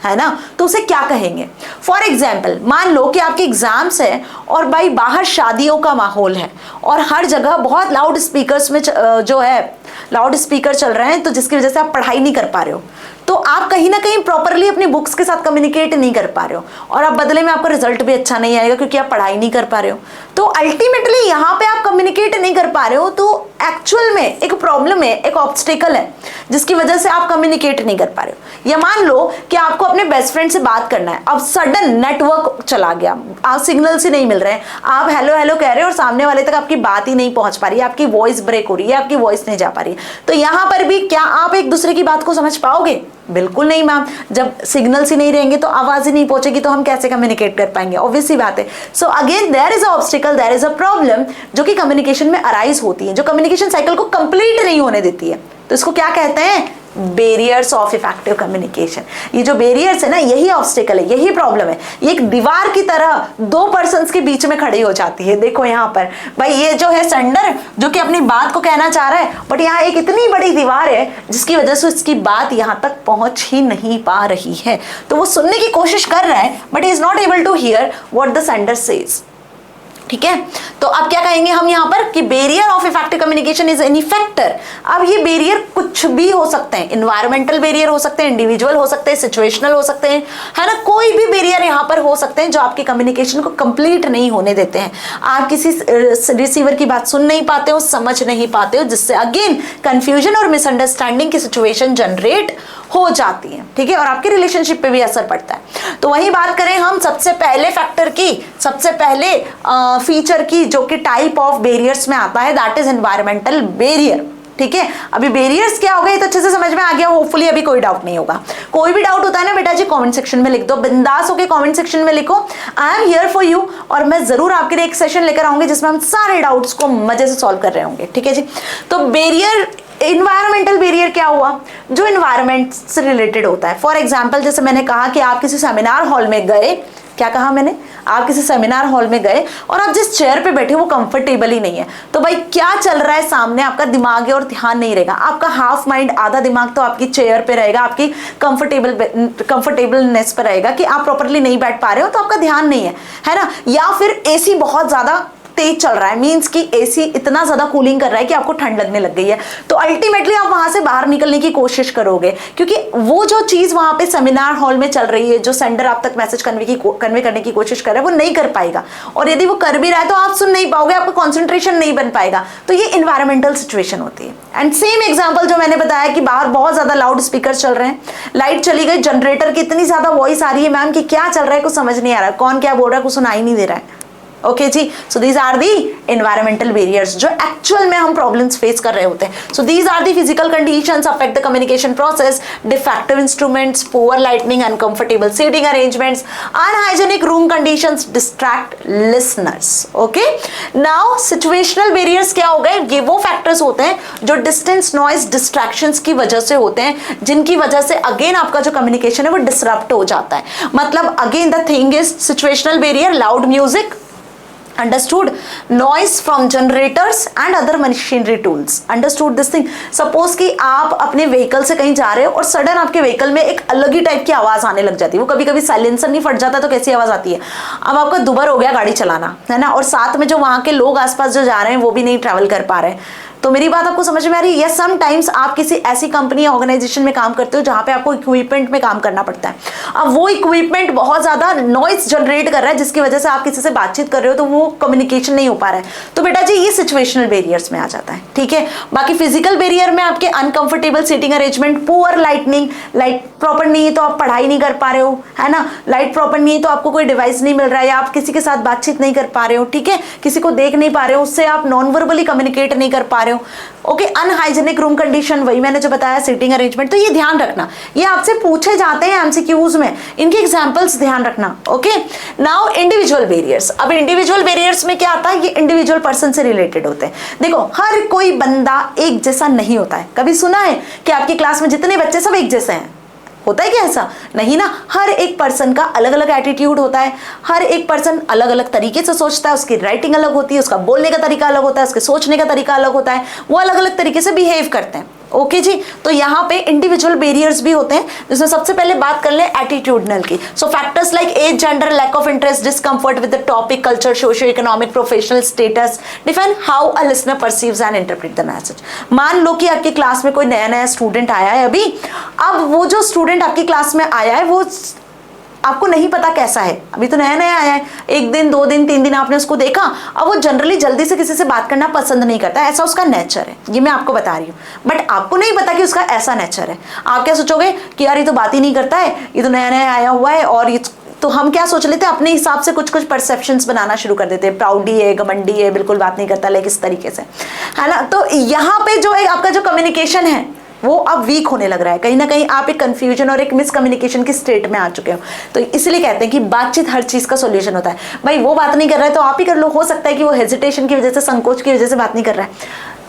है ना, तो उसे क्या कहेंगे। फॉर एग्जाम्पल मान लो कि आपके एग्जाम्स है और भाई बाहर शादियों का माहौल है और हर जगह बहुत लाउड स्पीकर्स में जो है लाउड स्पीकर चल रहे हैं, तो जिसकी वजह से आप पढ़ाई नहीं कर पा रहे हो, तो आप कहीं ना कहीं प्रॉपरली अपनी बुक्स के साथ कम्युनिकेट नहीं कर पा रहे हो, और आप बदले में आपका रिजल्ट भी अच्छा नहीं आएगा क्योंकि आप पढ़ाई नहीं कर पा रहे हो। तो अल्टीमेटली यहाँ पे आप कम्युनिकेट नहीं कर पा रहे हो, तो एक्चुअल में एक प्रॉब्लम है, एक ऑब्स्टिकल है जिसकी वजह से आप कम्युनिकेट नहीं कर पा रहे हो। या मान लो कि आपको अपने बेस्ट फ्रेंड से बात करना है, अब सडन नेटवर्क चला गया, आप सिग्नल्स ही नहीं मिल रहे हैं, आप हेलो हेलो कह रहे हो और सामने वाले तक आपकी बात ही नहीं पहुंच पा रही है, आपकी वॉइस ब्रेक हो रही है, आपकी वॉइस नहीं जा पा रही है। तो यहाँ पर भी क्या आप एक दूसरे की बात को समझ पाओगे? बिल्कुल नहीं मैम। जब सिग्नल्स ही नहीं रहेंगे तो आवाज ही नहीं पहुंचेगी तो हम कैसे कम्युनिकेट कर पाएंगे? ऑब्वियस सी बात है। So again there is a obstacle, there is a problem जो कि कम्युनिकेशन में अराइज होती है, जो कम्युनिकेशन साइकिल को कंप्लीट नहीं होने देती है। तो इसको क्या कहते हैं? Barriers of effective communication. ये जो बेरियर्स है ना, यही ऑब्स्टिकल है, यही प्रॉब्लम है। ये एक दीवार की तरह दो पर्सन्स के बीच में खड़ी हो जाती है। देखो यहाँ पर भाई, ये जो है सेंडर जो कि अपनी बात को कहना चाह रहा है, बट यहाँ एक इतनी बड़ी दीवार है जिसकी वजह से उसकी बात यहाँ तक पहुंच ही नहीं पा रही है। तो वो सुनने की कोशिश कर रहा है but is not able to hear what the sender says. ठीक है, तो अब क्या कहेंगे हम यहाँ पर कि barrier of effective communication is any factor. अब ये बेरियर कुछ भी हो सकते हैं, इन्वायरमेंटल बेरियर हो सकते हैं, इंडिविजुअल हो सकते हैं, सिचुएशनल हो सकते हैं, है ना, कोई भी बेरियर यहाँ पर हो सकते हैं जो आपके कम्युनिकेशन को कंप्लीट नहीं होने देते हैं। आप किसी रिसीवर की बात सुन नहीं पाते हो, समझ नहीं पाते हो, जिससे अगेन कंफ्यूजन और मिसअंडरस्टैंडिंग की सिचुएशन जनरेट हो जाती है। ठीक है, और आपके रिलेशनशिप पे भी असर पड़ता है। तो वही बात करें हम सबसे पहले फैक्टर की, सबसे पहले फीचर की, जो कि टाइप ऑफ बेरियर्स में आता है, दैट इज एनवायरमेंटल बेरियर। ठीक है, अभी बेरियर्स क्या हो गए तो अच्छे से समझ में आ गया, होपफुली अभी कोई डाउट नहीं होगा। कोई भी डाउट होता है ना बेटा जी, कमेंट सेक्शन में लिख दो, बिंदास होके कमेंट सेक्शन में लिखो, I am here for you. और मैं जरूर आपके लिए एक सेशन लेकर आऊंगी जिसमें हम सारे डाउट्स को मजे से सॉल्व कर रहे होंगे। ठीक है जी, तो बेरियर, इन्वायरमेंटल बेरियर क्या हुआ, जो इन्वायरमेंट से रिलेटेड होता है। फॉर एग्जाम्पल, जैसे मैंने कहा कि आप किसी सेमिनार हॉल में गए, क्या कहा मैंने, आप किसी सेमिनार हॉल में गए और आप जिस चेयर पे बैठे वो कंफर्टेबल ही नहीं है, तो भाई क्या चल रहा है सामने, आपका दिमाग है और ध्यान नहीं रहेगा, आपका हाफ माइंड, आधा दिमाग तो आपकी चेयर पे रहेगा, आपकी कंफर्टेबलनेस पे रहेगा कि आप प्रॉपरली नहीं बैठ पा रहे हो, तो आपका ध्यान नहीं है ना। या फिर एसी बहुत ज्यादा तेज चल रहा है, मींस कि एसी इतना ज्यादा कूलिंग कर रहा है कि आपको ठंड लगने लग गई है, तो अल्टीमेटली आप वहां से बाहर निकलने की कोशिश करोगे, क्योंकि वो जो चीज वहां पे सेमिनार हॉल में चल रही है, जो सेंडर आप तक मैसेज कन्वे करने की कोशिश कर रहा है, वो नहीं कर पाएगा, और यदि वो कर भी रहा है तो आप सुन नहीं पाओगे, आपका कॉन्सेंट्रेशन नहीं बन पाएगा। तो ये इन्वायरमेंटल सिचुएशन होती है। एंड सेम एग्जाम्पल जो मैंने बताया कि बाहर बहुत ज्यादा लाउड स्पीकर चल रहे हैं, लाइट चली गई, जनरेटर की इतनी ज्यादा वॉइस आ रही है मैम कि क्या चल रहा है कुछ समझ नहीं आ रहा है, कौन क्या बोल रहा है कुछ सुनाई नहीं दे रहा है। ओके जी, so these are the environmental barriers जो एक्चुअल में हम प्रॉब्लम्स फेस कर रहे होते हैं। So these are the physical conditions affect the communication process, defective instruments, poor lightning, uncomfortable seating arrangements, unhygienic room conditions distract listeners. Okay, now situational barriers क्या हो गए, ये वो फैक्टर्स होते हैं जो डिस्टेंस, नॉइज, डिस्ट्रैक्शंस की वजह से होते हैं, जिनकी वजह से अगेन आपका जो कम्युनिकेशन है वो डिसरप्ट हो जाता है। मतलब again the thing is situational barrier, loud music, understood, noise from generators and other machinery tools, understood this thing। suppose कि आप अपने व्हीकल से कहीं जा रहे हो और सडन आपके व्हीकल में एक अलग ही टाइप की आवाज आने लग जाती है, वो कभी कभी साइलेंसर नहीं फट जाता तो कैसी आवाज आती है। अब आपका दुबर हो गया गाड़ी चलाना, है ना, और साथ में जो वहां के लोग आसपास जो जा रहे हैं वो भी नहीं ट्रैवल कर पा रहे हैं, तो मेरी बात आपको समझ में आ रही है। या समटाइम्स आप किसी ऐसी कंपनी या ऑर्गेनाइजेशन में काम करते हो जहां पे आपको इक्विपमेंट में काम करना पड़ता है, अब वो इक्विपमेंट बहुत ज्यादा नॉइज जनरेट कर रहा है जिसकी वजह से आप किसी से बातचीत कर रहे हो तो वो कम्युनिकेशन नहीं हो पा रहा है, तो बेटा जी ये सिचुएशनल बेरियर्स में आ जाता है। ठीक है, बाकी फिजिकल बेरियर में आपके uncomfortable seating arrangement, poor lightning, light proper नहीं है तो आप पढ़ाई नहीं कर पा रहे हो, है ना, लाइट प्रॉपर नहीं है तो आपको कोई डिवाइस नहीं मिल रहा है, या आप किसी के साथ बातचीत नहीं कर पा रहे हो, ठीक है, किसी को देख नहीं पा रहे हो, उससे आप नॉन वर्बली कम्युनिकेट नहीं कर पा रहे हो। ओके, अनहाइजेनिक रूम कंडीशन, वही मैंने जो बताया, सीटिंग अरेंजमेंट, तो ये ध्यान रखना, ये आपसे पूछे जाते हैं एमसीक्यूज में, इनके एग्जांपल्स ध्यान रखना। Okay, now individual barriers. अब इंडिविजुअल बेरियर्स में क्या आता है, ये इंडिविजुअल पर्सन से रिलेटेड होते हैं। देखो, हर कोई बंदा एक जैसा नहीं होता है। कभी सुना है कि आपकी क्लास में जितने बच्चे सब एक जैसे हैं? होता है क्या ऐसा? नहीं ना, हर एक पर्सन का अलग अलग एटीट्यूड होता है, हर एक पर्सन अलग अलग तरीके से सोचता है, उसकी राइटिंग अलग होती है, उसका बोलने का तरीका अलग होता है, उसके सोचने का तरीका अलग होता है, वो अलग अलग तरीके से बिहेव करते हैं। ओके जी, तो यहाँ पे इंडिविजुअल बेरियर्स भी होते हैं, जिसमें सबसे पहले बात कर ले एटीट्यूडनल की। So factors like age, gender, lack of interest, discomfort with the topic, culture, socio economic, professional status define how a listener perceives and interpret the message. मान लो कि आपकी क्लास में कोई नया नया स्टूडेंट आया है अभी, अब वो जो स्टूडेंट आपकी क्लास में आया है वो आपको नहीं पता कैसा है, अभी तो नया नया आया है, एक दिन, 2 दिन, 3 दिन आपने उसको देखा, अब वो जनरली जल्दी से किसी से बात करना पसंद नहीं करता, ऐसा उसका नेचर है, ये मैं आपको बता रही हूँ। बट आपको नहीं पता कि उसका ऐसा नेचर है। आप क्या सोचोगे कि यार ये तो बात ही नहीं करता है, ये तो नया नया आया हुआ है, और ये तो हम क्या सोच लेते हैं, अपने हिसाब से कुछ कुछ परसेप्शंस बनाना शुरू कर देते हैं, प्राउडी है, घमंडी है, बिल्कुल बात नहीं करता, लाइक इस तरीके से, है ना। तो यहाँ पे जो है आपका जो कम्युनिकेशन है वो अब वीक होने लग रहा है, कहीं ना कहीं आप एक कंफ्यूजन और एक मिसकम्युनिकेशन की स्टेट में आ चुके हो। तो इसलिए कहते हैं कि बातचीत हर चीज का सॉल्यूशन होता है। भाई वो बात नहीं कर रहा है तो आप ही कर लो, हो सकता है कि वो हेजिटेशन की वजह से, संकोच की वजह से बात नहीं कर रहा है,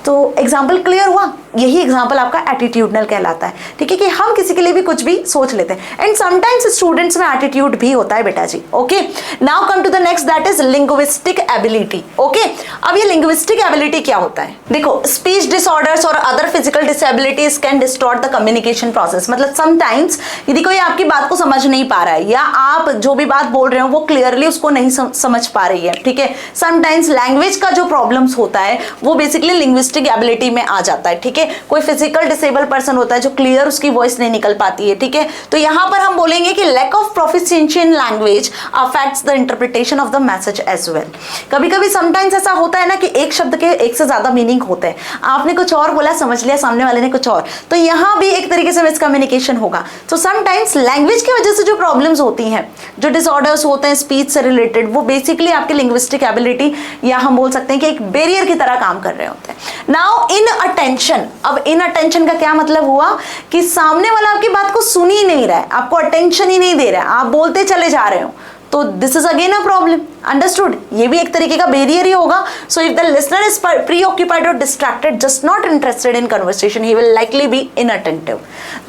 तो एग्जाम्पल क्लियर हुआ? यही एग्जाम्पल आपका एटीट्यूडनल कहलाता है, ठीक है, कि हम किसी के लिए भी कुछ भी सोच लेते हैं एंड समटाइम्स स्टूडेंट्स में एटीट्यूड भी होता है बेटा जी। Okay, now come to the next, that is linguistic ability. Okay, अब ये लिंग्विस्टिक एबिलिटी क्या होता है? देखो, स्पीच डिसऑर्डर्स और other physical disabilities can distort the communication process. मतलब समटाइम्स यदि कोई आपकी बात को समझ नहीं पा रहा है या आप जो भी बात बोल रहे हो वो क्लियरली उसको नहीं समझ पा रही है, ठीक है, समटाइम्स लैंग्वेज का जो प्रॉब्लम्स होता है वो बेसिकली लिंग्विस्टिक एबिलिटी में आ जाता है, ठीक है। कोई फिजिकल डिसेबल पर्सन होता है जो क्लियर उसकी वॉइस नहीं निकल पाती है, ठीक है, तो यहां पर हम बोलेंगे कि lack of proficiency in language affects the interpretation of the message as well. कभी कभी समटाइम्स ऐसा होता है ना कि एक शब्द के एक से ज्यादा मीनिंग होते हैं, आपने कुछ और बोला, समझ लिया सामने वाले ने कुछ और, तो यहां भी एक तरीके से मिसकम्युनिकेशन होगा। तो समटाइम्स लैंग्वेज की वजह से जो प्रॉब्लम्स होती हैं, जो डिसऑर्डर्स होते हैं स्पीच से रिलेटेड, वो बेसिकली आपकी लिंग्विस्टिक एबिलिटी या हम बोल सकते हैं कि एक बैरियर की तरह काम कर रहे होते हैं। नाउ इन अटेंशन, अब इन अटेंशन का क्या मतलब हुआ कि सामने वाला आपकी बात को सुन ही नहीं रहा है, आपको अटेंशन ही नहीं दे रहा है, आप बोलते चले जा रहे हो, तो this is again a problem. Understood? ये भी एक तरीके का बैरियर ही होगा। So if the listener is preoccupied और distracted, just not interested in conversation, he will likely be inattentive,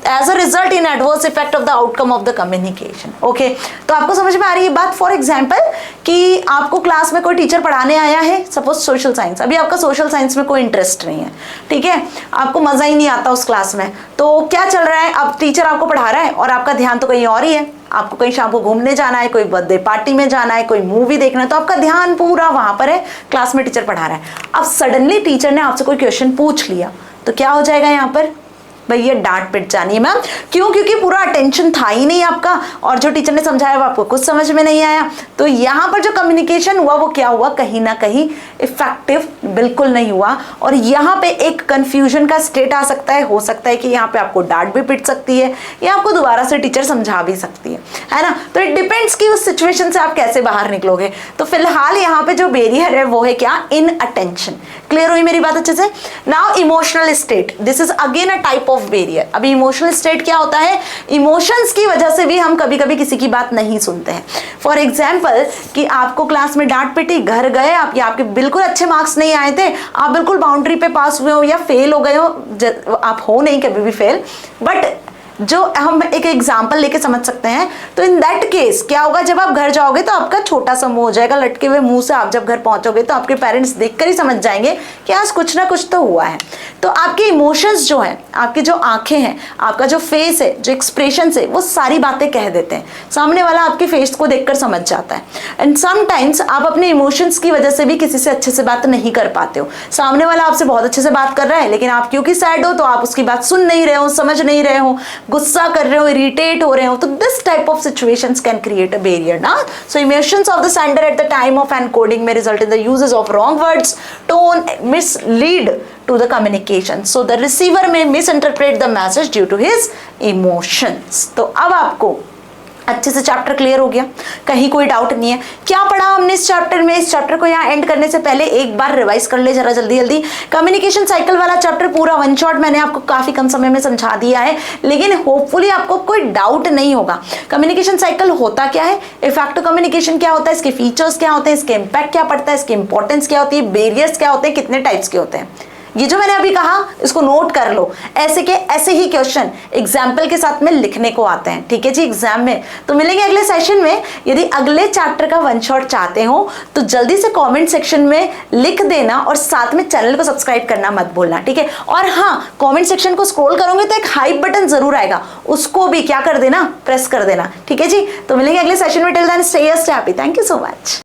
as a result in adverse effect of the outcome of the communication. Okay, तो आपको समझ में आ रही है बात? फॉर एग्जाम्पल कि आपको क्लास में कोई टीचर पढ़ाने आया है, सपोज सोशल साइंस, अभी आपका सोशल साइंस में कोई इंटरेस्ट नहीं है, ठीक है, आपको मजा ही नहीं आता उस क्लास में, तो क्या चल रहा है, अब टीचर आपको पढ़ा रहा है और आपका ध्यान तो कहीं और ही है, आपको कहीं शाम को घूमने जाना है, कोई बर्थडे पार्टी में जाना है, कोई मूवी देखना है, तो आपका ध्यान पूरा वहां पर है, क्लास में टीचर पढ़ा रहा है। अब सडनली टीचर ने आपसे कोई क्वेश्चन पूछ लिया, तो क्या हो जाएगा यहाँ पर? भैया डांट पिट जानी है मैम। क्यों? क्योंकि पूरा अटेंशन था ही नहीं आपका और जो टीचर ने समझाया वो आपको कुछ समझ में नहीं आया। तो यहाँ पर जो कम्युनिकेशन हुआ वो क्या हुआ? कहीं ना कहीं इफेक्टिव बिल्कुल नहीं हुआ और यहाँ पे एक कंफ्यूजन का स्टेट आ सकता है। हो सकता है कि यहाँ पे आपको डांट भी पिट सकती है या आपको दोबारा से टीचर समझा भी सकती है ना। तो इट डिपेंड्स कि उस सिचुएशन से आप कैसे बाहर निकलोगे। तो फिलहाल यहाँ पे जो बैरियर है वो है क्या? इन अटेंशन। क्लियर हुई मेरी बात अच्छे से? Now emotional state, this is again a type of barrier. अभी इमोशनल स्टेट क्या होता है? इमोशंस की वजह से भी हम कभी कभी किसी की बात नहीं सुनते हैं। फॉर एग्जाम्पल कि आपको क्लास में डांट पिटी, घर गए आप या आपके बिल्कुल अच्छे मार्क्स नहीं आए थे, आप बिल्कुल बाउंड्री पे पास हुए हो या फेल हो गए हो, आप हो नहीं कभी भी फेल, बट जो हम एक एग्जाम्पल लेके समझ सकते हैं। तो इन दैट केस क्या होगा? जब आप घर जाओगे तो आपका छोटा सा मुंह हो जाएगा, लटके हुए मुंह से आप जब घर पहुंचोगे तो आपके पेरेंट्स देखकर ही समझ जाएंगे कि आज कुछ ना कुछ तो हुआ है। तो आपके इमोशंस जो हैं, आपकी जो आंखें हैं, आपका जो फेस है, जो एक्सप्रेशन है, वो सारी बातें कह देते हैं। सामने वाला आपके फेस को देखकर समझ जाता है। एंड समटाइम्स आप अपने इमोशंस की वजह से भी किसी से अच्छे से बात नहीं कर पाते हो। सामने वाला आपसे बहुत अच्छे से बात कर रहा है लेकिन आप क्योंकि सैड हो तो आप उसकी बात सुन नहीं रहे हो, समझ नहीं रहे हो, गुस्सा कर रहे हो, इरिटेट हो रहे हो। तो this type of situations can create a barrier ना। So emotions of the sender at the time of encoding may result in the uses of wrong words, tone, mislead to the communication. So the receiver may misinterpret the message due to his emotions. तो अब आपको अच्छे से chapter clear हो गया, कहीं कोई doubt नहीं है। क्या पढ़ा हमने इस चैप्टर में? इस चैप्टर को यहाँ एंड करने से पहले एक बार रिवाइज कर ले जरा जल्दी जल्दी। कम्युनिकेशन साइकिल वाला चैप्टर पूरा वन शॉट मैंने आपको काफी कम समय में समझा दिया है, लेकिन होपफुली आपको कोई डाउट नहीं होगा। कम्युनिकेशन साइकिल होता क्या है, इफेक्टिव कम्युनिकेशन क्या होता है, इसके फीचर्स क्या होते हैं, इसके इम्पैक्ट क्या पड़ता है, इसकी इंपॉर्टेंस क्या होती है, बैरियर्स क्या होते हैं, कितने टाइप्स के होते हैं। ये जो मैंने अभी कहा इसको नोट कर लो। ऐसे के ऐसे ही क्वेश्चन एग्जाम्पल के साथ में लिखने को आते हैं, ठीक है जी, एग्जाम में। तो मिलेंगे अगले सेशन में। यदि अगले चैप्टर का वन शॉट चाहते हो तो जल्दी से कमेंट सेक्शन में लिख देना और साथ में चैनल को सब्सक्राइब करना मत भूलना, ठीक है। और हाँ, कमेंट सेक्शन को स्क्रॉल करोगे तो एक हाइप बटन जरूर आएगा, उसको भी क्या कर देना, प्रेस कर देना, ठीक है जी। तो मिलेंगे अगले सेशन में। Till then stay happy. Thank you so much.